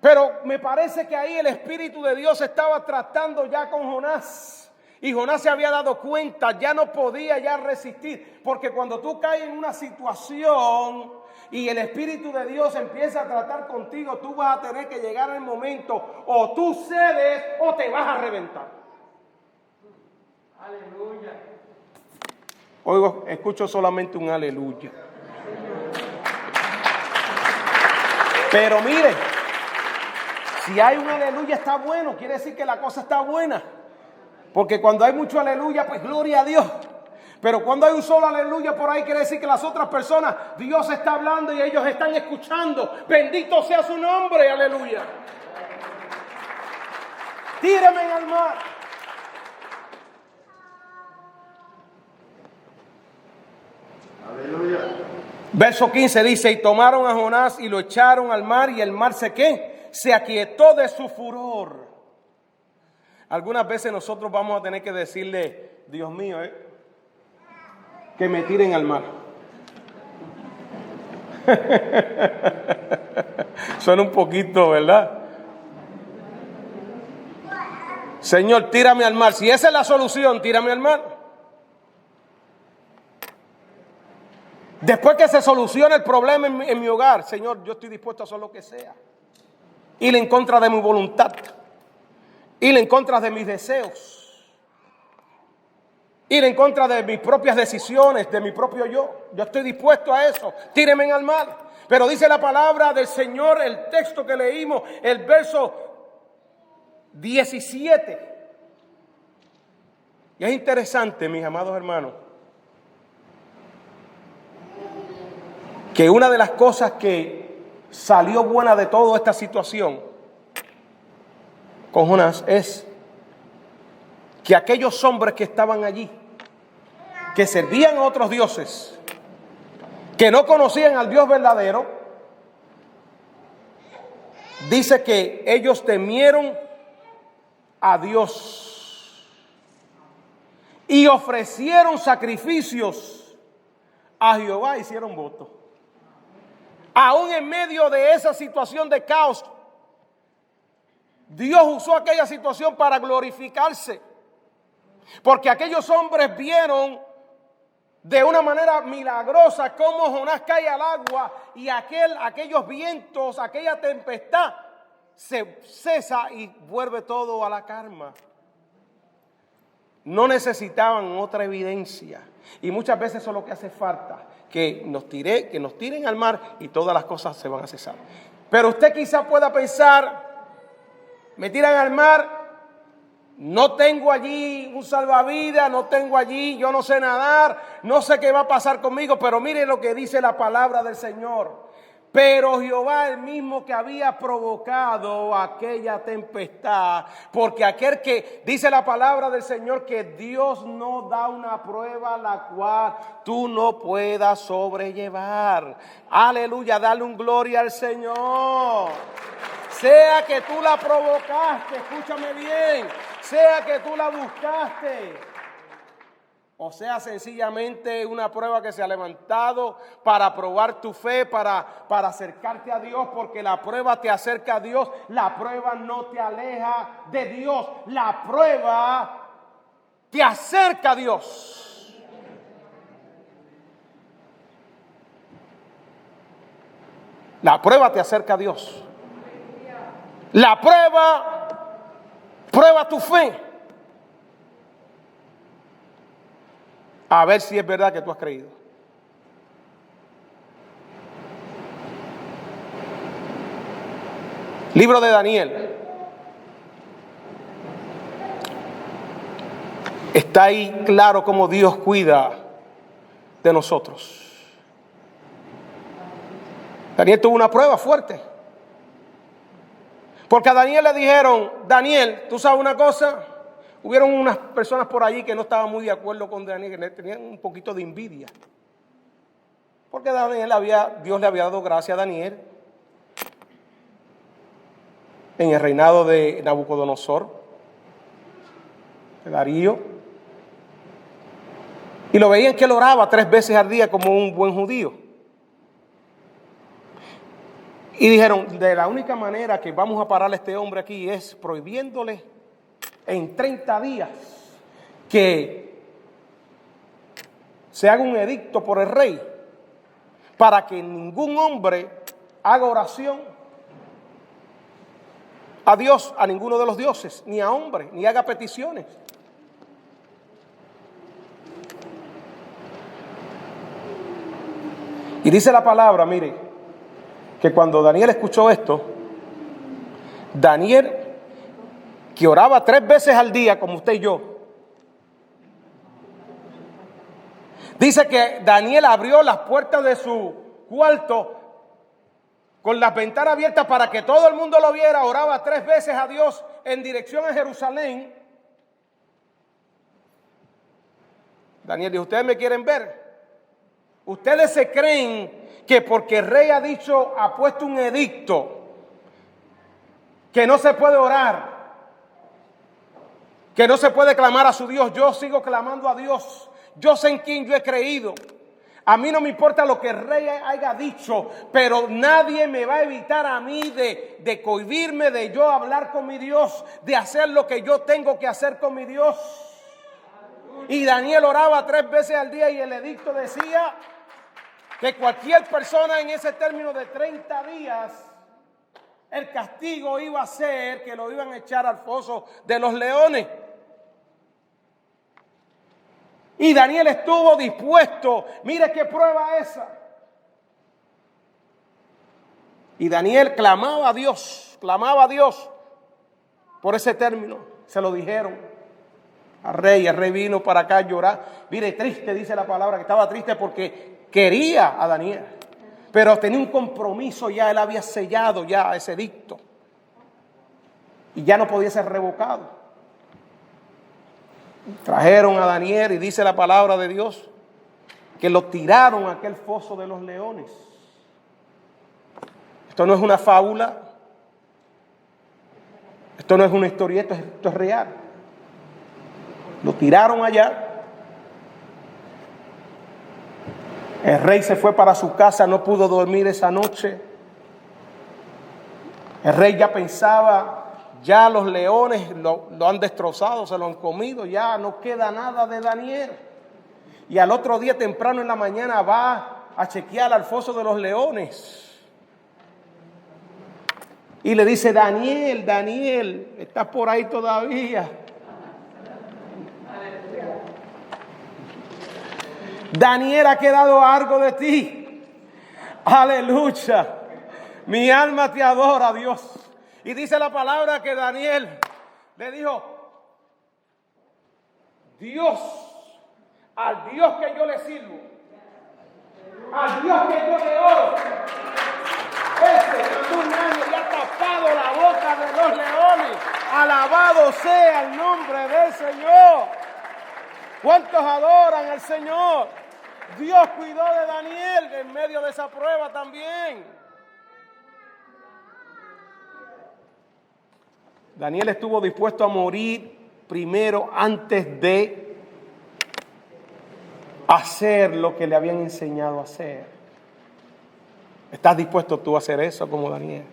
Pero me parece que ahí el Espíritu de Dios estaba tratando ya con Jonás. Y Jonás se había dado cuenta, ya no podía ya resistir. Porque cuando tú caes en una situación y el Espíritu de Dios empieza a tratar contigo, tú vas a tener que llegar al momento, o tú cedes o te vas a reventar. Aleluya. Oigo, escucho solamente un aleluya. Pero mire, si hay un aleluya está bueno, quiere decir que la cosa está buena. Porque cuando hay mucho aleluya, pues gloria a Dios. Pero cuando hay un solo aleluya por ahí, quiere decir que las otras personas, Dios está hablando y ellos están escuchando. Bendito sea su nombre, aleluya. Tírame en el mar. Aleluya. Verso 15 dice, y tomaron a Jonás y lo echaron al mar, y el mar se aquietó de su furor. Algunas veces nosotros vamos a tener que decirle, Dios mío, que me tiren al mar. Suena un poquito, ¿verdad? Señor, tírame al mar. Si esa es la solución, tírame al mar. Después que se solucione el problema en mi hogar, Señor, yo estoy dispuesto a hacer lo que sea. Ir en contra de mi voluntad. Ir en contra de mis deseos. Ir en contra de mis propias decisiones, de mi propio yo. Yo estoy dispuesto a eso. Tíreme al mar. Pero dice la palabra del Señor, el texto que leímos, el verso 17. Y es interesante, mis amados hermanos, que una de las cosas que salió buena de toda esta situación con Jonás es que aquellos hombres que estaban allí, que servían a otros dioses, que no conocían al Dios verdadero, dice que ellos temieron a Dios y ofrecieron sacrificios a Jehová, hicieron voto. Aún en medio de esa situación de caos, Dios usó aquella situación para glorificarse. Porque aquellos hombres vieron de una manera milagrosa cómo Jonás cae al agua y aquellos vientos, aquella tempestad se cesa y vuelve todo a la calma. No necesitaban otra evidencia. Y muchas veces eso es lo que hace falta. Que nos tiren al mar y todas las cosas se van a cesar. Pero usted quizá pueda pensar, me tiran al mar, no tengo allí un salvavidas, no tengo allí, yo no sé nadar, no sé qué va a pasar conmigo, pero mire lo que dice la palabra del Señor. Pero Jehová, el mismo que había provocado aquella tempestad, porque aquel que dice la palabra del Señor que Dios no da una prueba la cual tú no puedas sobrellevar. Aleluya, dale un gloria al Señor. Sea que tú la provocaste, escúchame bien, sea que tú la buscaste, o sea sencillamente una prueba que se ha levantado para probar tu fe, para acercarte a Dios, porque la prueba te acerca a Dios, la prueba no te aleja de Dios, la prueba te acerca a Dios. La prueba te acerca a Dios. La prueba tu fe. A ver si es verdad que tú has creído. Libro de Daniel. Está ahí claro cómo Dios cuida de nosotros. Daniel tuvo una prueba fuerte. Porque a Daniel le dijeron, Daniel, ¿tú sabes una cosa? Hubieron unas personas por allí que no estaban muy de acuerdo con Daniel, que tenían un poquito de envidia. Porque Dios le había dado gracia a Daniel en el reinado de Nabucodonosor, de Darío. Y lo veían que él oraba 3 veces al día como un buen judío. Y dijeron, de la única manera que vamos a parar a este hombre aquí es prohibiéndole en 30 días que se haga un edicto por el rey para que ningún hombre haga oración a Dios, a ninguno de los dioses, ni a hombre, ni haga peticiones. Y dice la palabra, mire, que cuando Daniel escuchó esto, Daniel, que oraba 3 veces al día, como usted y yo, dice que Daniel abrió las puertas de su cuarto con las ventanas abiertas para que todo el mundo lo viera, oraba 3 veces a Dios en dirección a Jerusalén. Daniel dijo, ¿ustedes me quieren ver? ¿Ustedes se creen que porque el rey ha puesto un edicto, que no se puede orar, que no se puede clamar a su Dios? Yo sigo clamando a Dios. Yo sé en quién yo he creído. A mí no me importa lo que el rey haya dicho, pero nadie me va a evitar a mí de cohibirme, de yo hablar con mi Dios, de hacer lo que yo tengo que hacer con mi Dios. Y Daniel oraba 3 veces al día y el edicto decía que cualquier persona en ese término de 30 días, el castigo iba a ser que lo iban a echar al foso de los leones. Y Daniel estuvo dispuesto. Mire qué prueba esa. Y Daniel clamaba a Dios por ese término. Se lo dijeron al rey. El rey vino para acá a llorar. Mire, triste, dice la palabra, que estaba triste porque quería a Daniel, pero tenía un compromiso ya, él había sellado ya ese edicto y ya no podía ser revocado. Trajeron a Daniel y dice la palabra de Dios que lo tiraron a aquel foso de los leones. Esto no es una fábula, esto no es una historieta, esto es real. Lo tiraron allá. El rey se fue para su casa, no pudo dormir esa noche. El rey ya pensaba, ya los leones lo han destrozado, se lo han comido, ya no queda nada de Daniel. Y al otro día temprano en la mañana va a chequear al foso de los leones. Y le dice, Daniel, ¿estás por ahí todavía? Daniel, ha quedado algo de ti. Aleluya. Mi alma te adora, Dios. Y dice la palabra que Daniel le dijo, Dios, al Dios que yo le sirvo, al Dios que yo le oro, hace un año ya ha tapado la boca de los leones. Alabado sea el nombre del Señor. ¿Cuántos adoran al Señor? Dios cuidó de Daniel en medio de esa prueba también. Daniel estuvo dispuesto a morir primero antes de hacer lo que le habían enseñado a hacer. ¿Estás dispuesto tú a hacer eso como Daniel?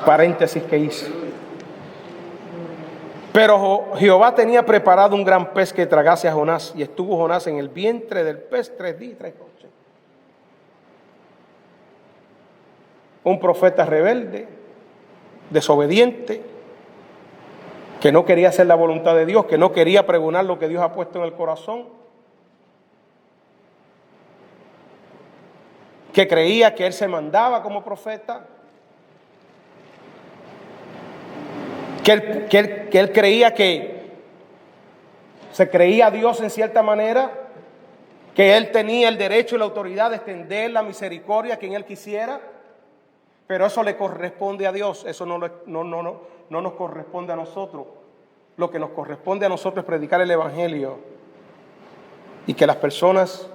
Paréntesis que hice. Pero Jehová tenía preparado un gran pez que tragase a Jonás, y estuvo Jonás en el vientre del pez 3 días y 3 noches. Un profeta rebelde, desobediente, que no quería hacer la voluntad de Dios, que no quería pregonar lo que Dios ha puesto en el corazón, que creía que él se mandaba como profeta. que él creía que se creía Dios en cierta manera, que él tenía el derecho y la autoridad de extender la misericordia a quien él quisiera, pero eso le corresponde a Dios, eso no nos corresponde a nosotros. Lo que nos corresponde a nosotros es predicar el Evangelio y que las personas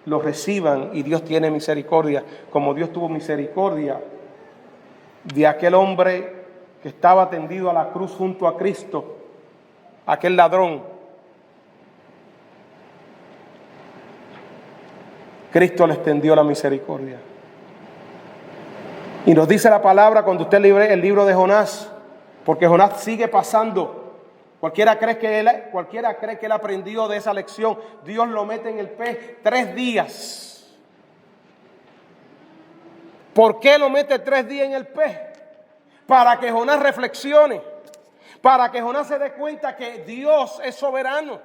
lo reciban, y Dios tiene misericordia, como Dios tuvo misericordia de aquel hombre que estaba tendido a la cruz junto a Cristo, aquel ladrón. Cristo le extendió la misericordia. Y nos dice la palabra cuando usted lee el libro de Jonás, porque Jonás sigue pasando. Cualquiera cree que él aprendió de esa lección. Dios lo mete en el pez 3 días. ¿Por qué lo mete 3 días en el pez? Para que Jonás reflexione, para que Jonás se dé cuenta que Dios es soberano,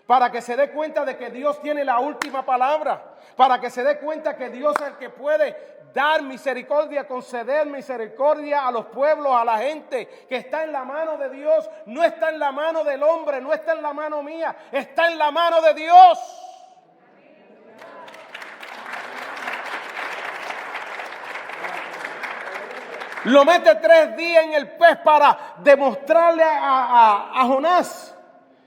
para que se dé cuenta de que Dios tiene la última palabra, para que se dé cuenta que Dios es el que puede dar misericordia, conceder misericordia a los pueblos, a la gente, que está en la mano de Dios, no está en la mano del hombre, no está en la mano mía, está en la mano de Dios. Lo mete 3 días en el pez para demostrarle a Jonás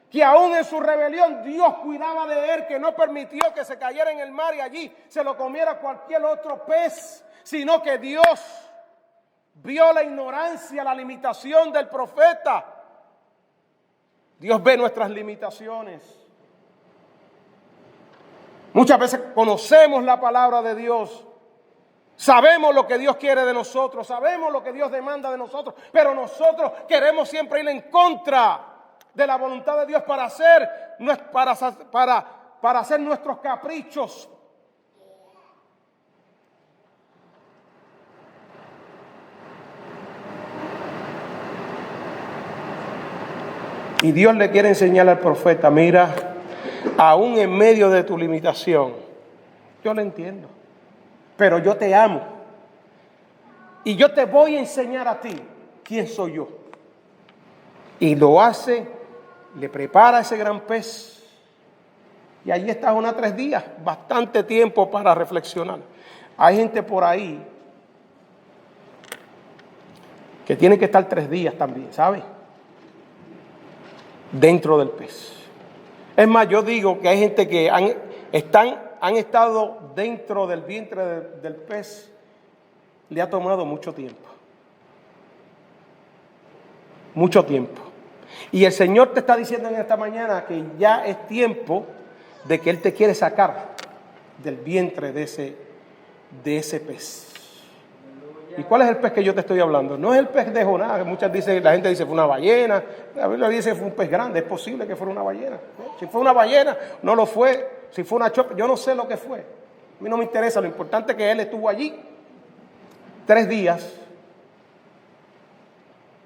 que aún en su rebelión Dios cuidaba de él, que no permitió que se cayera en el mar y allí se lo comiera cualquier otro pez, sino que Dios vio la ignorancia, la limitación del profeta. Dios ve nuestras limitaciones. Muchas veces conocemos la palabra de Dios, sabemos lo que Dios quiere de nosotros, sabemos lo que Dios demanda de nosotros, pero nosotros queremos siempre ir en contra de la voluntad de Dios para hacer nuestros caprichos. Y Dios le quiere enseñar al profeta: mira, aún en medio de tu limitación, yo lo entiendo, pero yo te amo y yo te voy a enseñar a ti quién soy yo. Y lo hace, le prepara ese gran pez, y allí está Jonás 3 días, bastante tiempo para reflexionar. Hay gente por ahí que tiene que estar 3 días también, ¿sabe? Dentro del pez. Es más, yo digo que hay gente que han estado dentro del vientre del pez, le ha tomado mucho tiempo. Mucho tiempo. Y el Señor te está diciendo en esta mañana que ya es tiempo de que Él te quiere sacar del vientre de ese pez. ¿Y cuál es el pez que yo te estoy hablando? No es el pez de Jonás. La gente dice fue una ballena. La Biblia dice que fue un pez grande. Es posible que fuera una ballena. Si fue una ballena, no lo fue. Si fue una chopa, yo no sé lo que fue. A mí no me interesa. Lo importante es que Él estuvo allí 3 días.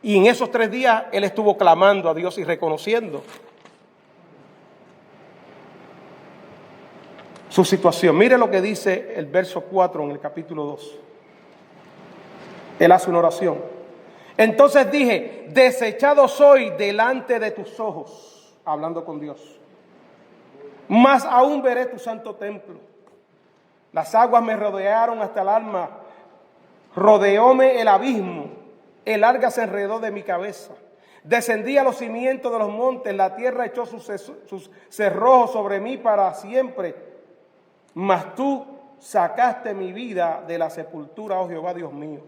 Y en esos 3 días Él estuvo clamando a Dios y reconociendo su situación. Mire lo que dice el verso 4 en el capítulo 2. Él hace una oración. Entonces dije: desechado soy delante de tus ojos, hablando con Dios, mas aún veré tu santo templo. Las aguas me rodearon hasta el alma, rodeóme el abismo, el arga se enredó de mi cabeza. Descendí a los cimientos de los montes, la tierra echó sus cerrojos sobre mí para siempre. Mas tú sacaste mi vida de la sepultura, oh Jehová Dios mío.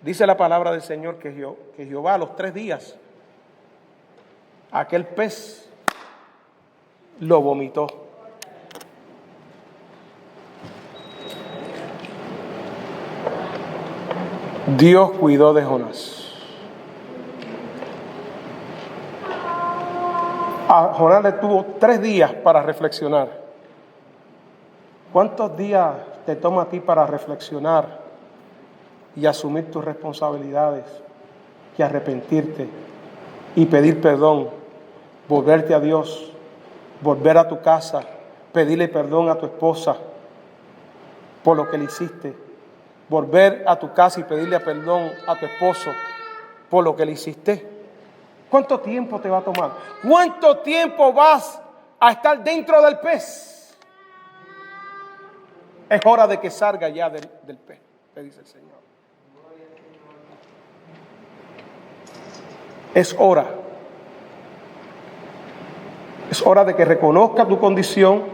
Dice la palabra del Señor que Jehová a los 3 días, aquel pez lo vomitó. Dios cuidó de Jonás. A Jonás le tuvo 3 días para reflexionar. ¿Cuántos días te toma a ti para reflexionar y asumir tus responsabilidades, y arrepentirte y pedir perdón, volverte a Dios, volver a tu casa, pedirle perdón a tu esposa por lo que le hiciste, volver a tu casa y pedirle perdón a tu esposo por lo que le hiciste? ¿Cuánto tiempo te va a tomar? ¿Cuánto tiempo vas a estar dentro del pez? Es hora de que salga ya del pez, te dice el Señor. Es hora. Es hora de que reconozca tu condición.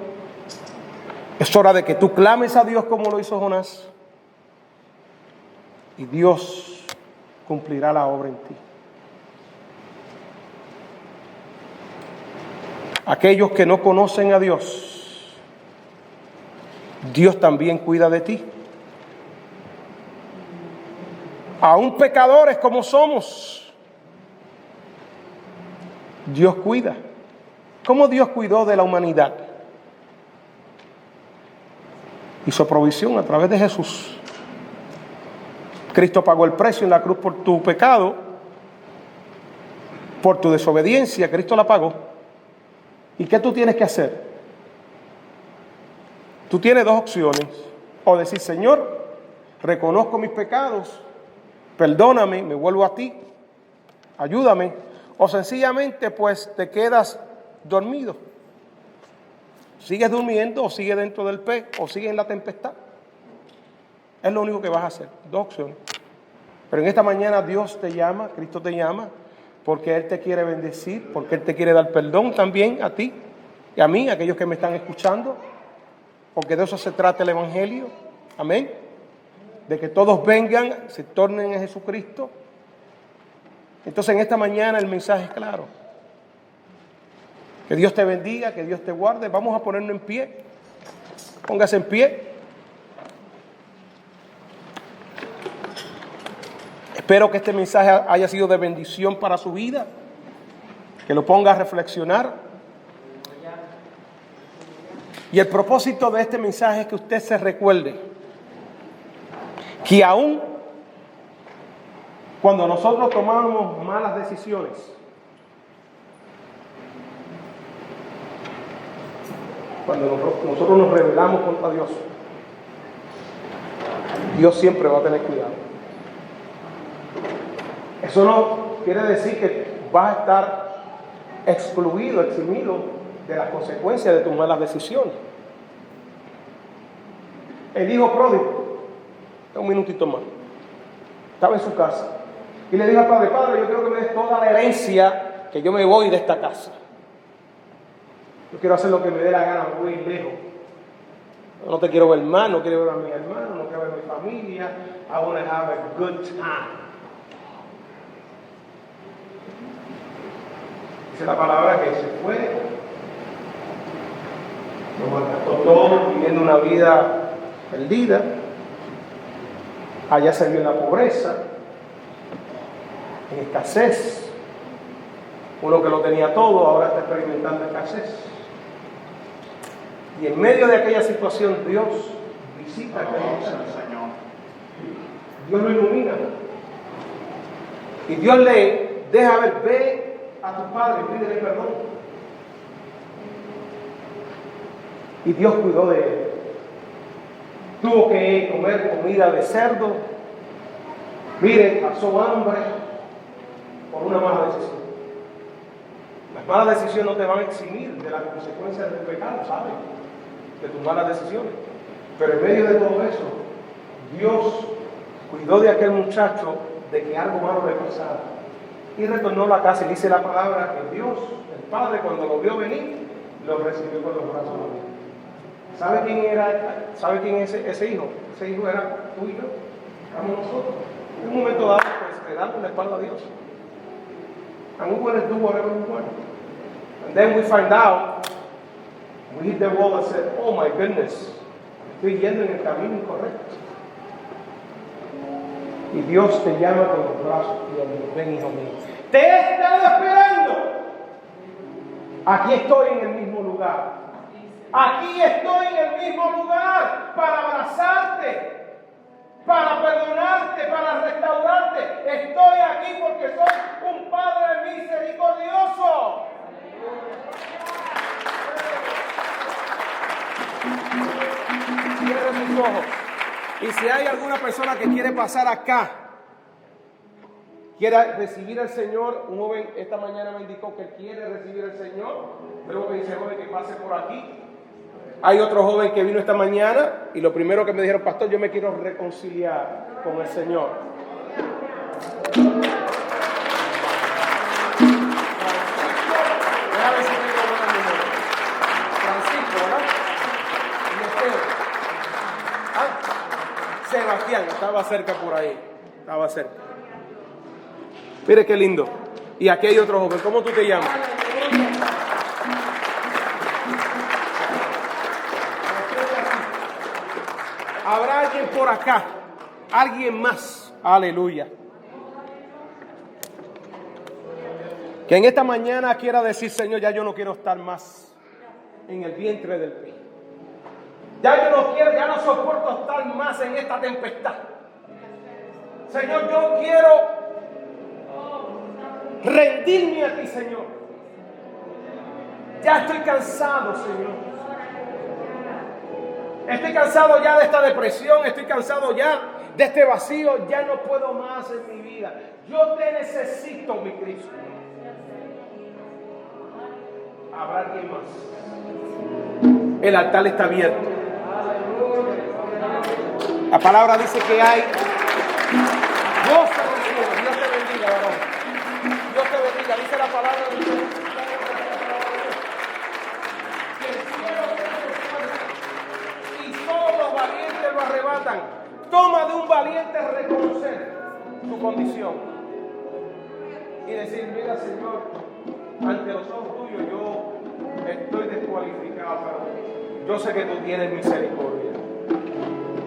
Es hora de que tú clames a Dios como lo hizo Jonás. Y Dios cumplirá la obra en ti. Aquellos que no conocen a Dios, Dios también cuida de ti. Aún pecadores como somos, Dios cuida. ¿Cómo Dios cuidó de la humanidad? Hizo provisión a través de Jesús. Cristo pagó el precio en la cruz por tu pecado, por tu desobediencia. Cristo la pagó. ¿Y qué tú tienes que hacer? Tú tienes dos opciones. O decir, Señor, reconozco mis pecados, perdóname, me vuelvo a ti, ayúdame. O sencillamente pues te quedas dormido. Sigues durmiendo o sigues dentro del pez o sigues en la tempestad. Es lo único que vas a hacer. Dos opciones. Pero en esta mañana Dios te llama, Cristo te llama, porque Él te quiere bendecir, porque Él te quiere dar perdón también a ti y a mí, a aquellos que me están escuchando, porque de eso se trata el Evangelio. Amén. De que todos vengan, se tornen a Jesucristo. Entonces en esta mañana el mensaje es claro. Que Dios te bendiga, que Dios te guarde. Vamos a ponernos en pie. Póngase en pie. Espero que este mensaje haya sido de bendición para su vida, que lo ponga a reflexionar. Y el propósito de este mensaje es que usted se recuerde que aún cuando nosotros tomamos malas decisiones, cuando nosotros nos rebelamos contra Dios, Dios siempre va a tener cuidado. Eso no quiere decir que vas a estar excluido, eximido de las consecuencias de tus malas decisiones. El hijo pródigo, un minutito más, estaba en su casa y le dijo al padre, padre, yo quiero que me des toda la herencia, que yo me voy de esta casa. Yo quiero hacer lo que me dé la gana, voy lejos. No te quiero ver más, no quiero ver a mi hermano, no quiero ver a mi familia. I want to have a good time. Dice la palabra que se fue, lo malgastó todo, viviendo una vida perdida. Allá se vio en la pobreza, en escasez. Uno que lo tenía todo, ahora está experimentando escasez. Y en medio de aquella situación, Dios visita a aquel Señor. Dios lo ilumina. Y Dios le deja ver, ve a tu padre, pídele perdón. Y Dios cuidó de él. Tuvo que comer comida de cerdo. Mire, pasó hambre por una mala decisión. Las malas decisiones no te van a eximir de las consecuencias del pecado, ¿sabes? De tus malas decisiones. Pero en medio de todo eso, Dios cuidó de aquel muchacho de que algo malo le pasara. Y retornó a la casa y dice la palabra que Dios, el Padre, cuando lo vio venir, lo recibió con los brazos abiertos. ¿Sabe quién era? ¿Sabe quién es ese hijo? Ese hijo era tú y yo, éramos nosotros. En un momento dado, pues, le damos la espalda a Dios. And we want to do whatever we want. And then we find out, we hit the wall and said, oh my goodness, estoy yendo en el camino incorrecto. Y Dios te llama con los brazos y ven, hijo mío, te he estado esperando. Aquí estoy en el mismo lugar. Aquí estoy en el mismo lugar para abrazarte, para perdonarte, para restaurarte. Estoy aquí porque soy un Padre misericordioso. Cierra sus ojos. Y si hay alguna persona que quiere pasar acá quiera recibir al Señor, un joven esta mañana me indicó que quiere recibir al Señor, luego me dice, joven, que pase por aquí. Hay otro joven que vino esta mañana y lo primero que me dijeron, pastor, yo me quiero reconciliar con el Señor. Francisco, ¿verdad? Sebastián, estaba cerca por ahí, estaba cerca. Mire qué lindo. Y aquí hay otro joven, ¿cómo tú te llamas? Habrá alguien por acá, alguien más, aleluya, que en esta mañana quiera decir, Señor, ya yo no quiero estar más en el vientre del pez. Ya yo no quiero, ya no soporto estar más en esta tempestad. Señor, yo quiero rendirme a ti, Señor. Ya estoy cansado, Señor. Estoy cansado ya de esta depresión, estoy cansado ya de este vacío, ya no puedo más en mi vida. Yo te necesito, mi Cristo. ¿Habrá alguien más? El altar está abierto. La palabra dice que hay gozo en el cielo. Dios te bendiga, varón. Dios te bendiga. Dice la palabra de Dios. Que el cielo se y todos los valientes lo arrebatan. Toma de un valiente reconocer su condición y decir, mira, Señor, ante los ojos tuyos yo estoy descualificado, pero yo sé que tú tienes misericordia.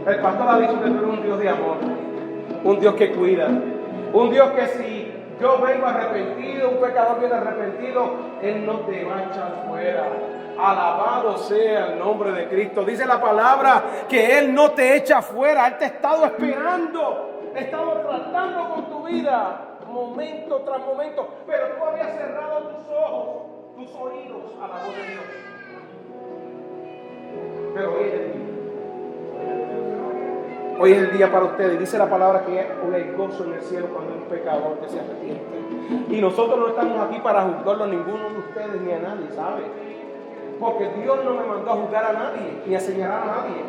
El pastor ha dicho que tú eres un Dios de amor, un Dios que cuida, un Dios que si yo vengo arrepentido, un pecador viene arrepentido, Él no te va a echar fuera. Alabado sea el nombre de Cristo. Dice la palabra que Él no te echa fuera. Él te ha estado esperando, ha estado tratando con tu vida momento tras momento, pero tú habías cerrado tus ojos, tus oídos a la voz de Dios. Pero hoy es el día. Hoy es el día para ustedes. Dice la palabra que hoy hay gozo en el cielo cuando hay un pecador que se arrepiente. Y nosotros no estamos aquí para juzgarlo a ninguno de ustedes ni a nadie, ¿sabe? Porque Dios no me mandó a juzgar a nadie ni a señalar a nadie.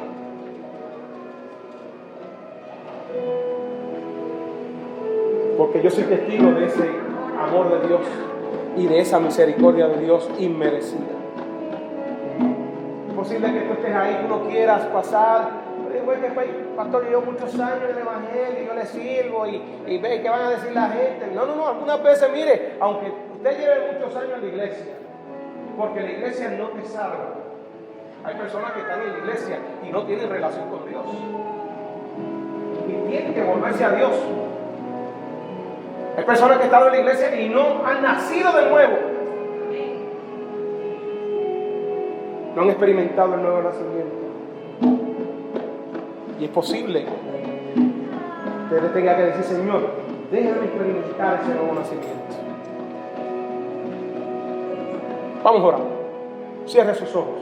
Porque yo soy testigo de ese amor de Dios y de esa misericordia de Dios inmerecida. Es posible que tú estés ahí, tú no quieras pasar. Pastor, yo llevo muchos años en el Evangelio, yo le sirvo y ve qué van a decir la gente. No, algunas veces, mire, aunque usted lleve muchos años en la iglesia, porque la iglesia no te salva. Hay personas que están en la iglesia y no tienen relación con Dios. Y tienen que volverse a Dios. Hay personas que están en la iglesia y no han nacido de nuevo. No han experimentado el nuevo nacimiento. Y es posible que usted tenga que decir, Señor, déjame experimentar ese nuevo nacimiento. Vamos a orar. Cierre sus ojos.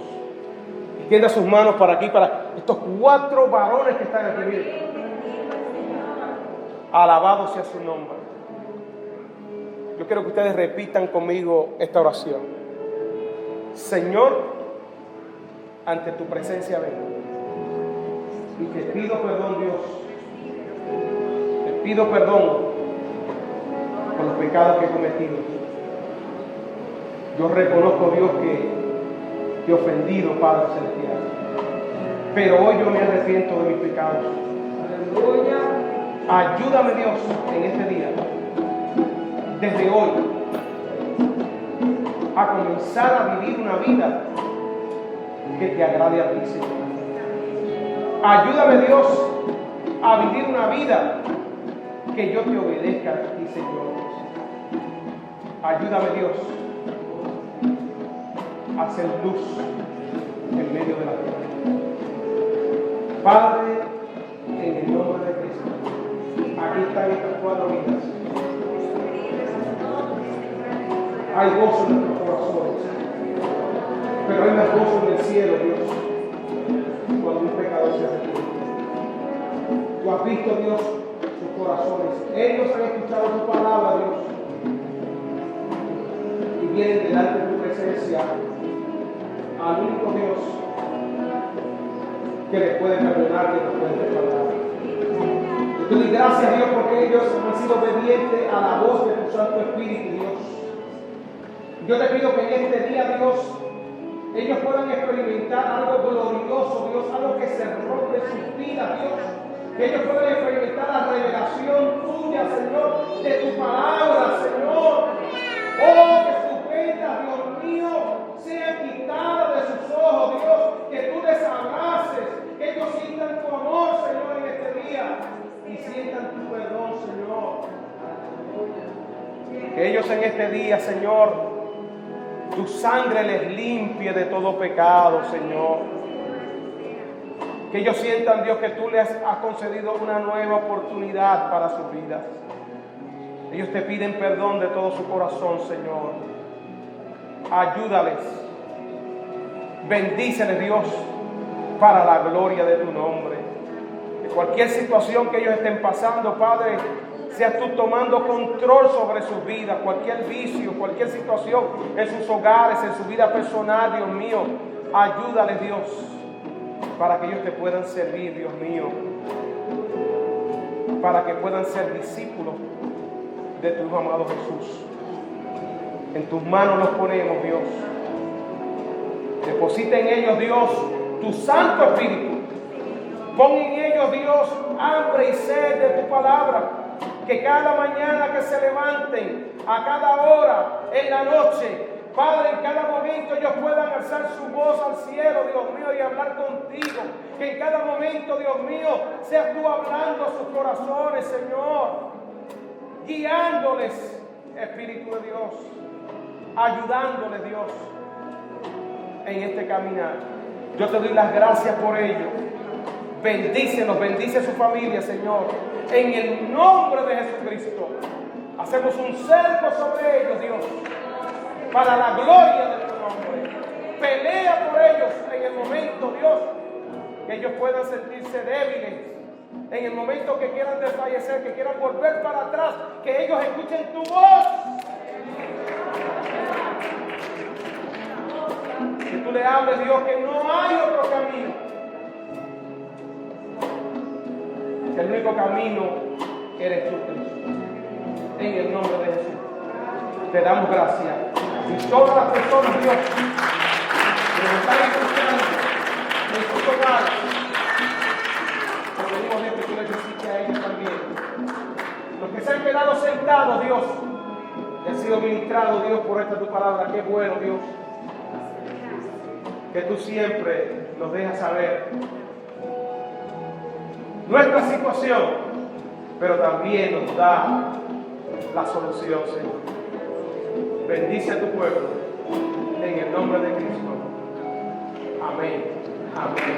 Extienda sus manos para aquí, para estos 4 varones que están aquí. Miren. Alabado sea su nombre. Yo quiero que ustedes repitan conmigo esta oración. Señor, ante tu presencia vengo. Y te pido perdón, Dios. Te pido perdón por los pecados que he cometido. Yo reconozco, Dios, que te he ofendido, Padre Celestial. Pero hoy yo me arrepiento de mis pecados. Aleluya. Ayúdame, Dios, en este día. Desde hoy, a comenzar a vivir una vida que te agrade a ti, Señor. Ayúdame, Dios, a vivir una vida que yo te obedezca a ti, Señor. Ayúdame, Dios, a hacer luz en medio de la tierra. Padre, en el nombre de Cristo, aquí están estas 4 vidas. Hay gozo en nuestros corazones, pero hay más gozo en el cielo, Dios, cuando un pecador se arrepiente. Tú has visto, Dios, su corazones. Ellos han escuchado tu palabra, Dios, y vienen delante de tu presencia al único Dios que les puede perdonar, que nos puede perdonar. Yo te doy gracias, Dios, porque ellos han sido obedientes a la voz de tu Santo Espíritu, Dios. Yo te pido que en este día, Dios, ellos puedan experimentar algo glorioso, Dios, algo que se rompe en sus vidas, Dios. Que ellos puedan experimentar la revelación tuya, Señor, de tu palabra, Señor. Oh, que sus vendas, Dios mío, sean quitadas de sus ojos, Dios. Que tú les abraces, que ellos sientan tu amor, Señor, en este día. Y sientan tu perdón, Señor. Que ellos en este día, Señor, tu sangre les limpie de todo pecado, Señor. Que ellos sientan, Dios, que tú les has concedido una nueva oportunidad para sus vidas. Ellos te piden perdón de todo su corazón, Señor. Ayúdales. Bendíceles, Dios, para la gloria de tu nombre. De cualquier situación que ellos estén pasando, Padre, seas tú tomando control sobre sus vidas. Cualquier vicio, cualquier situación en sus hogares, en su vida personal, Dios mío. Ayúdales, Dios, para que ellos te puedan servir, Dios mío, para que puedan ser discípulos de tu Hijo amado Jesús. En tus manos los ponemos, Dios. Deposita en ellos, Dios, tu Santo Espíritu. Pon en ellos, Dios, hambre y sed de tu palabra. Que cada mañana que se levanten, a cada hora, en la noche, Padre, en cada momento ellos puedan alzar su voz al cielo, Dios mío, y hablar contigo. Que en cada momento, Dios mío, seas tú hablando a sus corazones, Señor. Guiándoles, Espíritu de Dios. Ayudándoles, Dios, en este caminar. Yo te doy las gracias por ello. Bendícenos, bendice a su familia, Señor. En el nombre de Jesucristo. Hacemos un cerco sobre ellos, Dios, para la gloria de tu nombre. Pelea por ellos en el momento, Dios, que ellos puedan sentirse débiles. En el momento que quieran desfallecer, que quieran volver para atrás, que ellos escuchen tu voz. Que tú le hables, Dios, que no hay otro camino. Que el único camino eres tú, Cristo. En el nombre de Jesús. Te damos gracias. Y todas las personas, Dios, que nos están escuchando en sus hogares, te pedimos, Dios, que tú les visites a ellos también. Los que se han quedado sentados, Dios, que han sido ministrados, Dios, por esta tu palabra. Qué bueno, Dios, que tú siempre nos dejas saber nuestra situación, pero también nos da la solución, Señor. Bendice a tu pueblo en el nombre de Cristo. Amén. Amén.